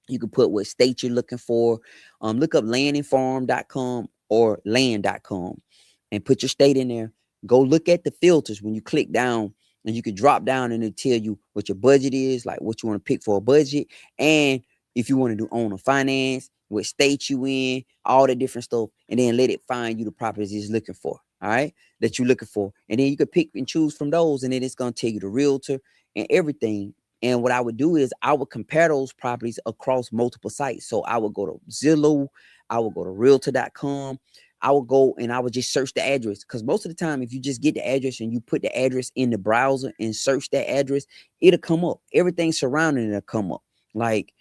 S1: You can put what state you're looking for. Look up landandfarm.com or land.com and put your state in there. Go look at the filters when you click down, and you can drop down and it'll tell you what your budget is, like what you want to pick for a budget. And if you want to do owner finance, what state you in, all the different stuff, and then let it find you the properties it's looking for. All right, that you're looking for. And then you can pick and choose from those, and then it's going to tell you the realtor and everything. And what I would do is I would compare those properties across multiple sites. So I would go to Zillow, I would go to realtor.com. I would go and I would just search the address, because most of the time, if you just get the address and you put the address in the browser and search that address, it'll come up. Everything surrounding it'll come up. Like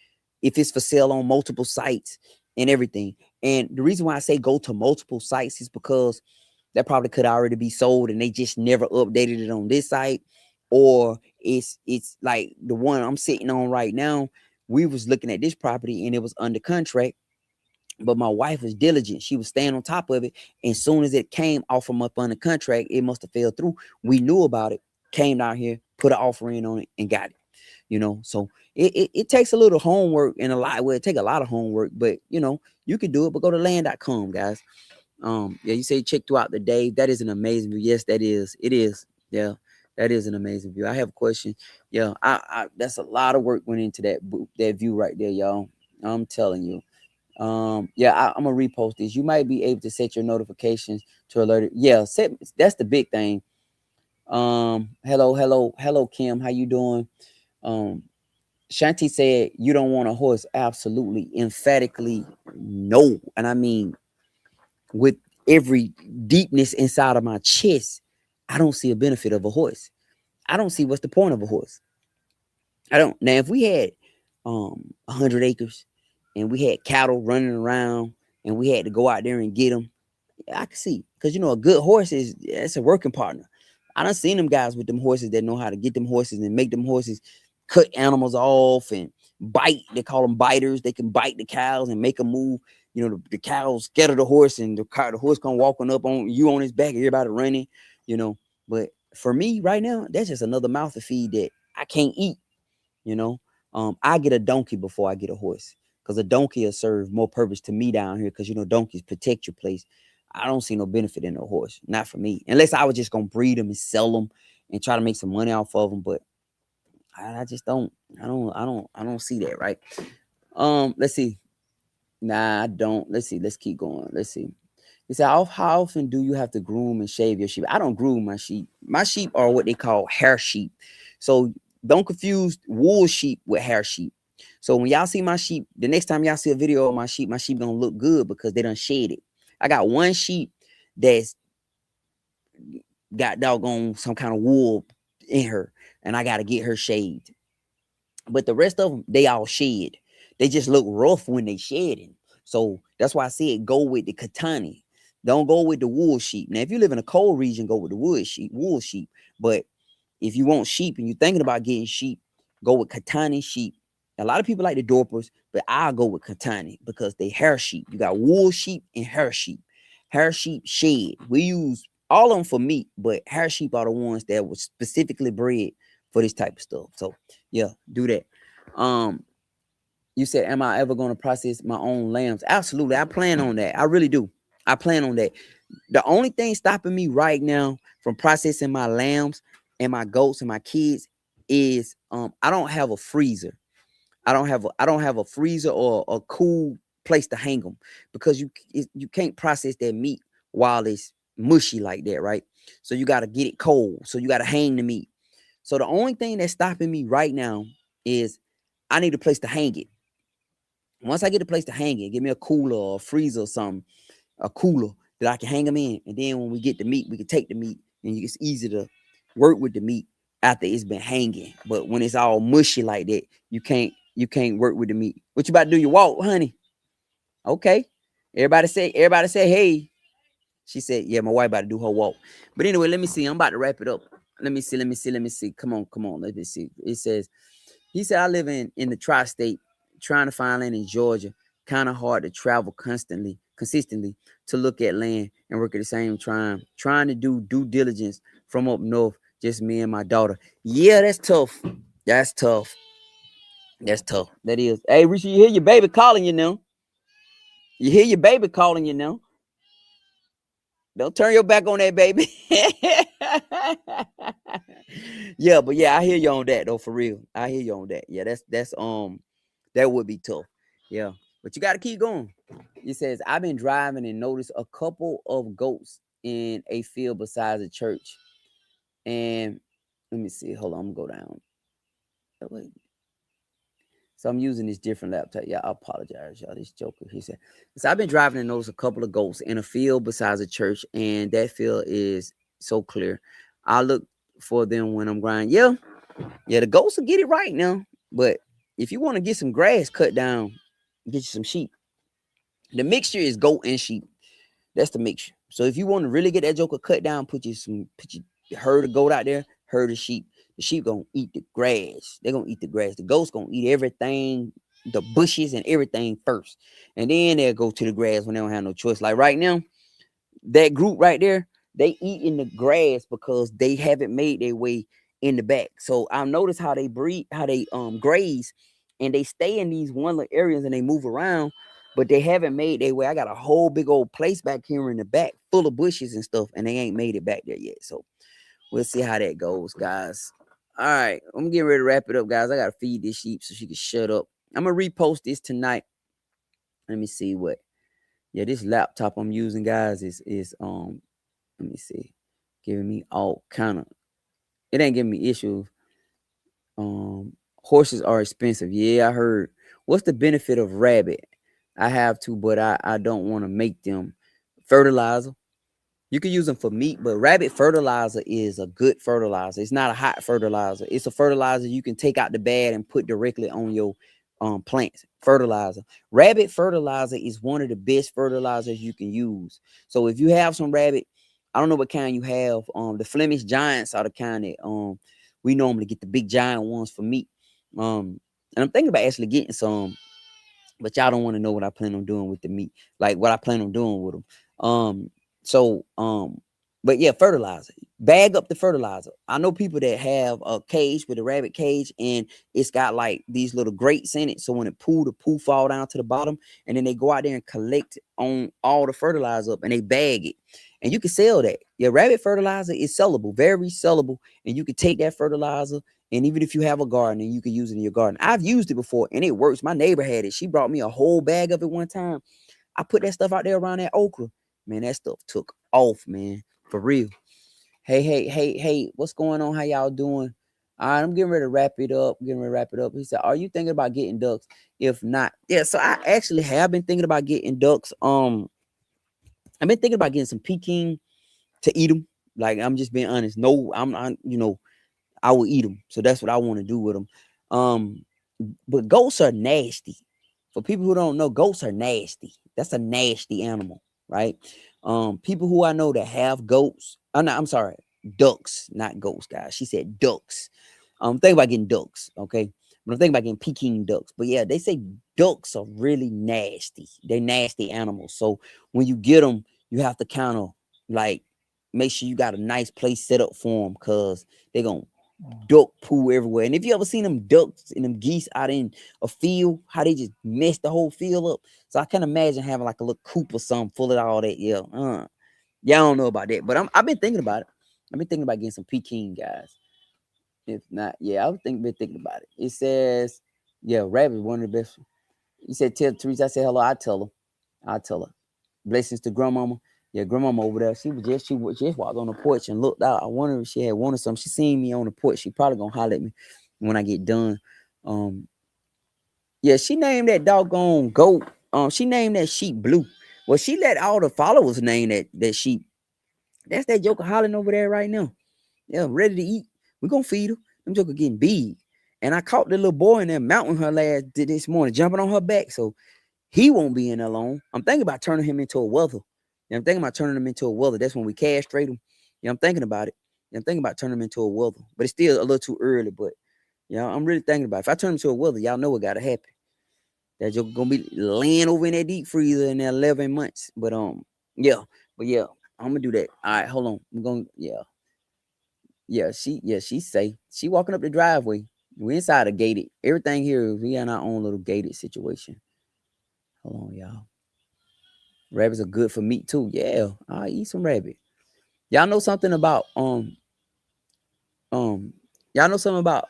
S1: if it's for sale on multiple sites and everything. And the reason why I say go to multiple sites is because that probably could already be sold and they just never updated it on this site. Or it's like the one I'm sitting on right now. We was looking at this property and it was under contract, but my wife was diligent. She was staying on top of it. And as soon as it came off from up under contract, it must have fell through. We knew about it, came down here, put an offering on it, and got it. So it takes a little homework and a lot. Well, it take a lot of homework, but you can do it. But go to land.com, guys. Yeah, you say check throughout the day. That is an amazing view. Yes, that is. It is. Yeah, that is an amazing view. I have a question. Yeah, I that's a lot of work went into that view right there, y'all. I'm telling you. Yeah, I'm gonna repost this. You might be able to set your notifications to alert it. Yeah, that's the big thing. Hello, Kim. How you doing? Um, Shanti said you don't want a horse. Absolutely, emphatically, no. And I mean, with every deepness inside of my chest, I don't see a benefit of a horse. I don't see what's the point of a horse. I don't. Now, if we had 100 acres and we had cattle running around and we had to go out there and get them, I can see, because a good horse it's a working partner. I done seen them guys with them horses that know how to get them horses and make them horses cut animals off and bite. They call them biters. They can bite the cows and make them move. The cows scatter the horse, and the horse come walking up on you on his back, everybody running. But for me right now, that's just another mouth to feed that I can't eat. I get a donkey before I get a horse, because a donkey will serve more purpose to me down here, because donkeys protect your place. I don't see no benefit in a horse, not for me, unless I was just gonna breed them and sell them and try to make some money off of them. But I just don't. I don't see that, right? Let's see. Nah, I don't. Let's see. Let's keep going. Let's see. He said, how often do you have to groom and shave your sheep? I don't groom my sheep. My sheep are what they call hair sheep. So don't confuse wool sheep with hair sheep. So when y'all see my sheep, the next time y'all see a video of my sheep gonna look good because they done shed it. I got one sheep that's got doggone some kind of wool in her, and I gotta get her shaved. But the rest of them, they all shed. They just look rough when they shedding. So that's why I said go with the Katani. Don't go with the wool sheep. Now, if you live in a cold region, go with the wool sheep. But if you want sheep and you're thinking about getting sheep, go with Katani sheep. A lot of people like the Dorpers, but I'll go with Katani because they hair sheep. You got wool sheep and hair sheep. Hair sheep shed. We use all of them for meat, but hair sheep are the ones that were specifically bred for this type of stuff. So yeah, do that. You said, am I ever going to process my own lambs? Absolutely. I plan on that. I really do. I plan on that. The only thing stopping me right now from processing my lambs and my goats and my kids is I don't have a freezer. I don't have a freezer or a cool place to hang them, because you can't process that meat while it's mushy like that, right? So you got to get it cold. So you got to hang the meat. So the only thing that's stopping me right now is I need a place to hang it. Once I get a place to hang it, give me a cooler or a freezer or something, a cooler that I can hang them in. And then when we get the meat, we can take the meat, and it's easy to work with the meat after it's been hanging. But when it's all mushy like that, you can't work with the meat. What you about to do? You walk, honey? Okay. Everybody say, hey. She said, yeah, my wife about to do her walk. But anyway, let me see. I'm about to wrap it up. Let me see. Come on. Let me see. It says, he said, I live in the tri-state, trying to find land in Georgia. Kind of hard to travel consistently to look at land and work at the same time. Trying to do due diligence from up north, just me and my daughter. Yeah, that's tough. That's tough. That's tough. That is. Hey, Richie, you hear your baby calling you now. You hear your baby calling you now. Don't turn your back on that baby. Yeah, but yeah, I hear you on that though, for real. I hear you on that. Yeah, that's that would be tough. Yeah. But you gotta keep going. It says, I've been driving and noticed a couple of goats in a field beside the church. And let me see. Hold on, I'm gonna go down. Oh, wait. So I'm using this different laptop. Yeah, I apologize, y'all. This joker. He said, so I've been driving and noticed a couple of goats in a field besides a church, and that field is so clear. I look for them when I'm grinding. Yeah, the goats will get it right now. But if you want to get some grass cut down, get you some sheep. The mixture is goat and sheep. That's the mixture. So if you want to really get that joker cut down, put your herd of goat out there, herd of sheep. The sheep gonna eat the grass. They're gonna eat the grass. The goats gonna eat everything, the bushes and everything first. And then they'll go to the grass when they don't have no choice. Like right now, that group right there, they eating the grass because they haven't made their way in the back. So I've noticed how they breed, how they graze, and they stay in these one little areas and they move around, but they haven't made their way. I got a whole big old place back here in the back full of bushes and stuff, and they ain't made it back there yet. So we'll see how that goes, guys. All right, I'm getting ready to wrap it up, guys. I gotta feed this sheep so she can shut up. I'm gonna repost this tonight. Let me see what. Yeah, this laptop I'm using, guys, is let me see, giving me all kind of. It ain't giving me issues. Horses are expensive. Yeah, I heard. What's the benefit of rabbit? I have to, but I don't want to make them. Fertilizer. You can use them for meat, but rabbit fertilizer is a good fertilizer. It's not a hot fertilizer. It's a fertilizer you can take out the bag and put directly on your plants. Fertilizer. Rabbit fertilizer is one of the best fertilizers you can use. So if you have some rabbit, I don't know what kind you have. The Flemish Giants are the kind that we normally get, the big giant ones for meat. And I'm thinking about actually getting some, but y'all don't want to know what I plan on doing with the meat, like what I plan on doing with them. But yeah, fertilizer. Bag up the fertilizer. I know people that have a cage with a rabbit cage, and it's got like these little grates in it. So when it the poo fall down to the bottom, and then they go out there and collect on all the fertilizer up, and they bag it, and you can sell that. Your rabbit fertilizer is sellable, very sellable, and you can take that fertilizer. And even if you have a garden, and you can use it in your garden. I've used it before and it works. My neighbor had it. She brought me a whole bag of it one time. I put that stuff out there around that okra. Man, that stuff took off, man. For real. Hey, what's going on? How y'all doing? All right, I'm getting ready to wrap it up. He said, are you thinking about getting ducks? If not, yeah, so I actually have been thinking about getting ducks. I've been thinking about getting some Peking to eat them. Like, I'm just being honest. No, I will eat them. So that's what I want to do with them. But goats are nasty. For people who don't know, goats are nasty. That's a nasty animal, right? People who I know that have goats. I'm sorry, ducks, not goats, guys. She said ducks. Think about getting ducks, okay? But I'm thinking about getting Peking ducks. But yeah, they say ducks are really nasty. They're nasty animals. So when you get them, you have to kind of like make sure you got a nice place set up for them, because they're gonna duck poo everywhere. And if you ever seen them ducks and them geese out in a field, how they just mess the whole field up. So I can imagine having like a little coop or something full of all that. Yeah, y'all don't know about that, but I've been thinking about it. I've been thinking about getting some Peking, guys. If not, yeah, been thinking about it. It says, yeah, rabbit one of the best. You said tell Teresa. I said hello. I tell her. Blessings to grandmama. Yeah, grandmama over there. She just walked on the porch and looked out. I wonder if she had wanted something. She seen me on the porch. She probably gonna holler at me when I get done. Yeah, she named that doggone goat. She named that sheep Blue. Well, she let all the followers name that sheep. That's that joker hollering over there right now. Yeah, ready to eat. We're gonna feed her. Them joker getting big. And I caught the little boy in there mounting her this morning, jumping on her back. So he won't be in there long. I'm thinking about turning him into a wether. Yeah, I'm thinking about turning him into a wether. That's when we castrate him. Yeah, I'm thinking about it. Yeah, I'm thinking about turning him into a wether. But it's still a little too early. But yeah, I'm really thinking about it. If I turn him into a wether, y'all know what gotta happen. That joker gonna be laying over in that deep freezer in 11 months. But yeah, I'm gonna do that. All right, hold on. I'm gonna she's safe. She walking up the driveway. We inside a gated. Everything here, we in our own little gated situation. Hold on, y'all. Rabbits are good for meat too. Yeah, I eat some rabbit. Y'all know something about y'all know something about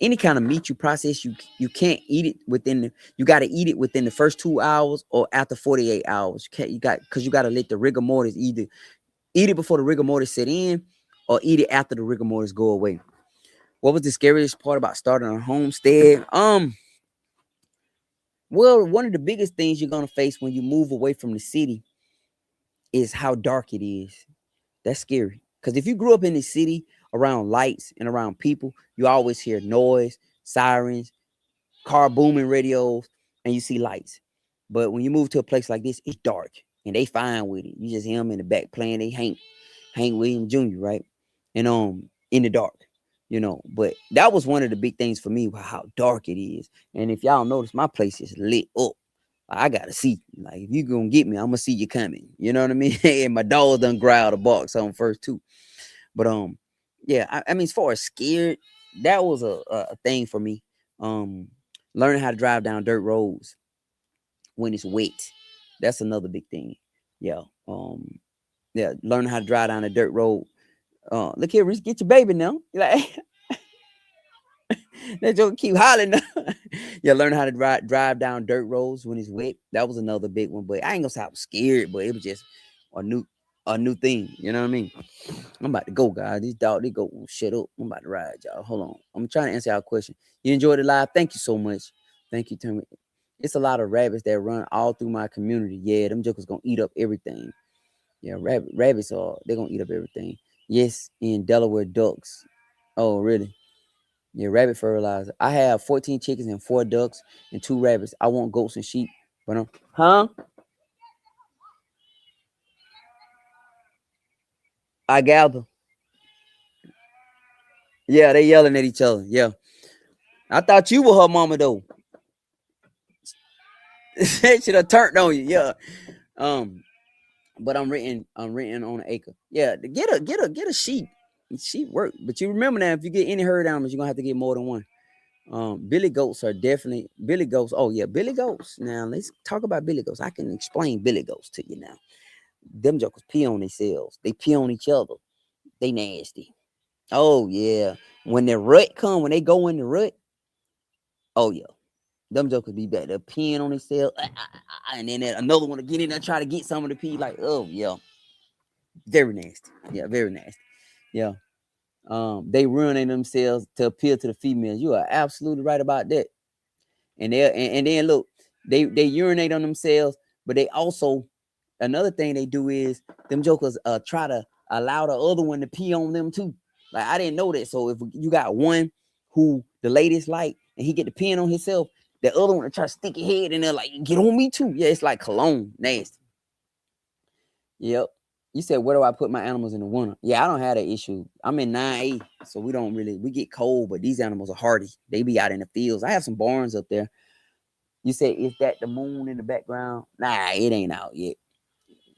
S1: any kind of meat you process, you can't eat it you got to eat it within the first 2 hours or after 48 hours. You got to let the rigor mortis, either eat it before the rigor mortis set in or eat it after the rigor mortis go away. What was the scariest part about starting a homestead? Well, one of the biggest things you're gonna face when you move away from the city is how dark it is. That's scary. Because if you grew up in the city around lights and around people, you always hear noise, sirens, car booming radios, and you see lights. But when you move to a place like this, it's dark and they fine with it. You just hear them in the back playing they Hank Williams Jr., right? And in the dark, But that was one of the big things for me, how dark it is. And if y'all notice, my place is lit up. I gotta see. Like, if you gonna get me, I'm gonna see you coming. You know what I mean? And my dog done growled a bark on first too. But Yeah, I mean, as far as scared, that was a thing for me. Um, Learning how to drive down dirt roads when it's wet, that's another big thing. Yeah. Yeah, learning how to drive down a dirt road. Look here, Reese, get your baby now. You're like, that joke keep hollering. Now. Yeah, learn how to drive down dirt roads when it's wet. That was another big one. But I ain't gonna say I was scared, but it was just a new a new thing. You know what I mean? I'm about to go, guys. These dog, they go shut up. I'm about to ride, y'all. Hold on. I'm trying to answer our question. You enjoyed the live? Thank you so much. Thank you, Timmy. It's a lot of rabbits that run all through my community. Yeah, them jokers gonna eat up everything. Yeah, rabbits are they're gonna eat up everything. Yes, in Delaware ducks. Oh, really? Yeah, rabbit fertilizer. I have 14 chickens and 4 ducks and 2 rabbits. I want goats and sheep, but huh? I gather. Yeah, they yelling at each other. Yeah, I thought you were her mama though. They should have turned on you. Yeah. Um, but I'm renting on an acre. Yeah, to get a sheep. Sheep work, but you remember now if you get any herd animals, you're gonna have to get more than one. Billy goats are definitely Billy goats. Oh yeah, Billy goats. Now let's talk about Billy goats. I can explain Billy goats to you now. Them jokers pee on themselves. They pee on each other. They nasty. Oh yeah. When the rut come, when they go in the rut, oh yeah. Them jokers be back there peeing on themselves. And then another one to get in there try to get some of the pee. Like, oh yeah. Very nasty. Yeah, very nasty. Yeah. They ruining themselves to appeal to the females. You are absolutely right about that. And then look, they urinate on themselves, but they also another thing they do is them jokers try to allow the other one to pee on them too. Like I didn't know that. So if you got one who the ladies like and he get to peeing on himself, the other one to try to stick his head in there like get on me too. Yeah, it's like cologne, nasty. Yep. You said where do I put my animals in the winter? Yeah, I don't have that issue. I'm in 9A, so we get cold, but these animals are hardy. They be out in the fields. I have some barns up there. You say, is that the moon in the background? Nah, it ain't out yet.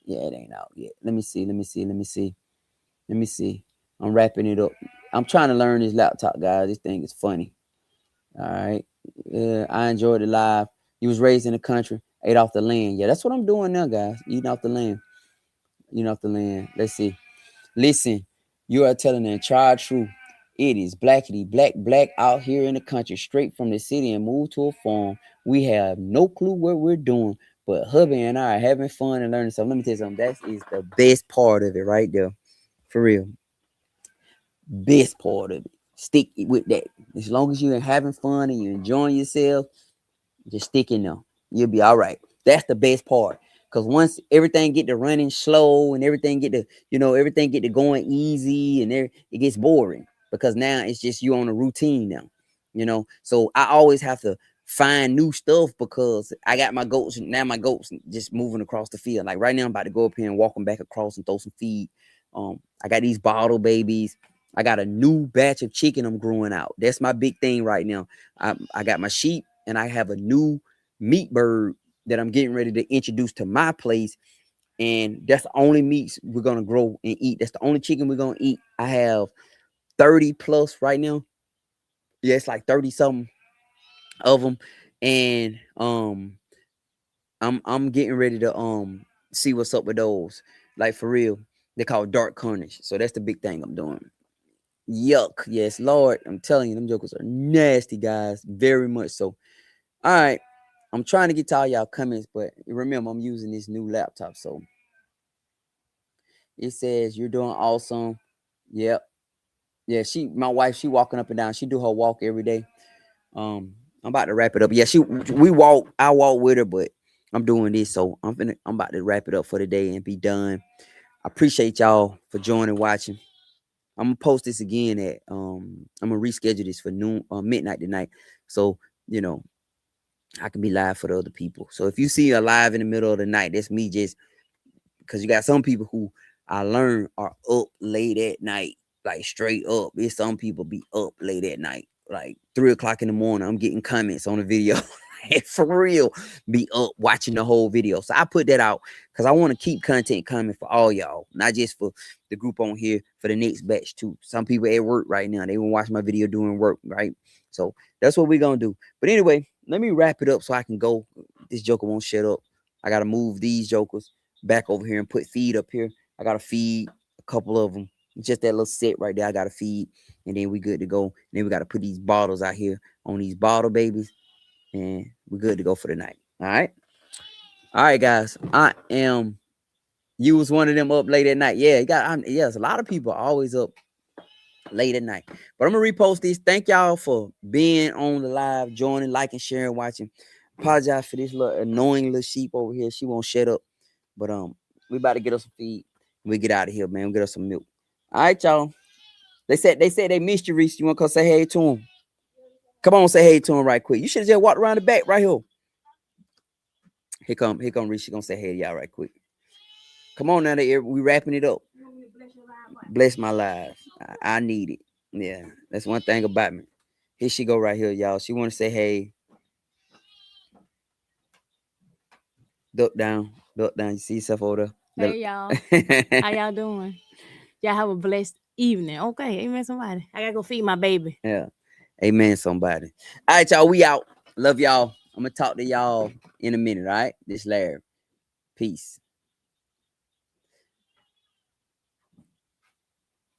S1: Yeah, it ain't out yet. Let me see. Let me see. Let me see. Let me see. I'm wrapping it up. I'm trying to learn this laptop, guys. This thing is funny. All right. Yeah, I enjoyed it live. You was raised in the country, ate off the land. Yeah, that's what I'm doing now, guys. Eating off the land. Eating off the land. Let's see. Listen, you are telling the entire truth. It is blackity black out here in the country, straight from the city and moved to a farm. We have no clue what we're doing, but hubby and I are having fun and learning something. Let me tell you something. That is the best part of it right there. For real. Best part of it. Stick with that. As long as you're having fun and you're enjoying yourself, just stick in there. You'll be all right. That's the best part. Cause once everything get to running slow and everything get to, everything get to going easy and there it gets boring because now it's just you on a routine now. So I always have to find new stuff because I got my goats now. My goats just moving across the field. Like right now, I'm about to go up here and walk them back across and throw some feed. I got these bottle babies. I got a new batch of chicken I'm growing out. That's my big thing right now. I got my sheep and I have a new meat bird that I'm getting ready to introduce to my place. And that's the only meats we're gonna grow and eat. That's the only chicken we're gonna eat. I have 30 plus right now. Yeah, it's like 30 something of them. And I'm getting ready to see what's up with those. Like for real. They're called dark cornish. So that's the big thing I'm doing. Yuck. Yes, Lord. I'm telling you, them jokers are nasty, guys. Very much so. All right. I'm trying to get to all y'all comments, but remember, I'm using this new laptop. So it says you're doing awesome. Yep. Yeah, my wife, she walking up and down. She do her walk every day. I'm about to wrap it up. Yeah, I walk with her, but I'm doing this, so I'm about to wrap it up for the day and be done. I appreciate y'all for joining, watching. I'm gonna post this again at I'm gonna reschedule this for noon midnight tonight. So, you know, I can be live for the other people. So if you see a live in the middle of the night, that's me just because you got some people who I learned are up late at night, like straight up. There's some people be up late at night. like 3 o'clock in the morning. I'm getting comments on the video. For real, be up watching the whole video. So I put that out because I want to keep content coming for all y'all, not just for the group on here, for the next batch too. Some people at work right now, they will watch my video doing work, right? So that's what we're gonna do. But anyway, let me wrap it up so I can go. This joker won't shut up. I gotta move these jokers back over here and put feed up here. I gotta feed a couple of them. Just that little set right there. I gotta feed, and then we good to go. And then we gotta put these bottles out here on these bottle babies, and we're good to go for the night. All right. All right, guys. You was one of them up late at night. Yeah, yes, a lot of people are always up late at night. But I'm gonna repost this. Thank y'all for being on the live, joining, liking, sharing, watching. Apologize for this little annoying little sheep over here. She won't shut up. But we about to get us some feed. We get out of here, man. We get us some milk. All right, y'all. They said they missed you, Reese. You want to come say hey to them? Come on, say hey to him right quick. You should have just walked around the back right here. Here come Reese. She gonna say hey to y'all right quick. Come on now, we wrapping it up. Bless my life. I need it. Yeah, that's one thing about me. Here she go right here, y'all. She want to say hey. Duck down. You see yourself over
S2: there. Hey y'all, how y'all doing? Y'all have a blessed evening. Okay, amen. Somebody, I gotta go feed my baby.
S1: Yeah, amen. Somebody. All right, y'all. We out. Love y'all. I'm gonna talk to y'all in a minute. All right, this Larry. Peace.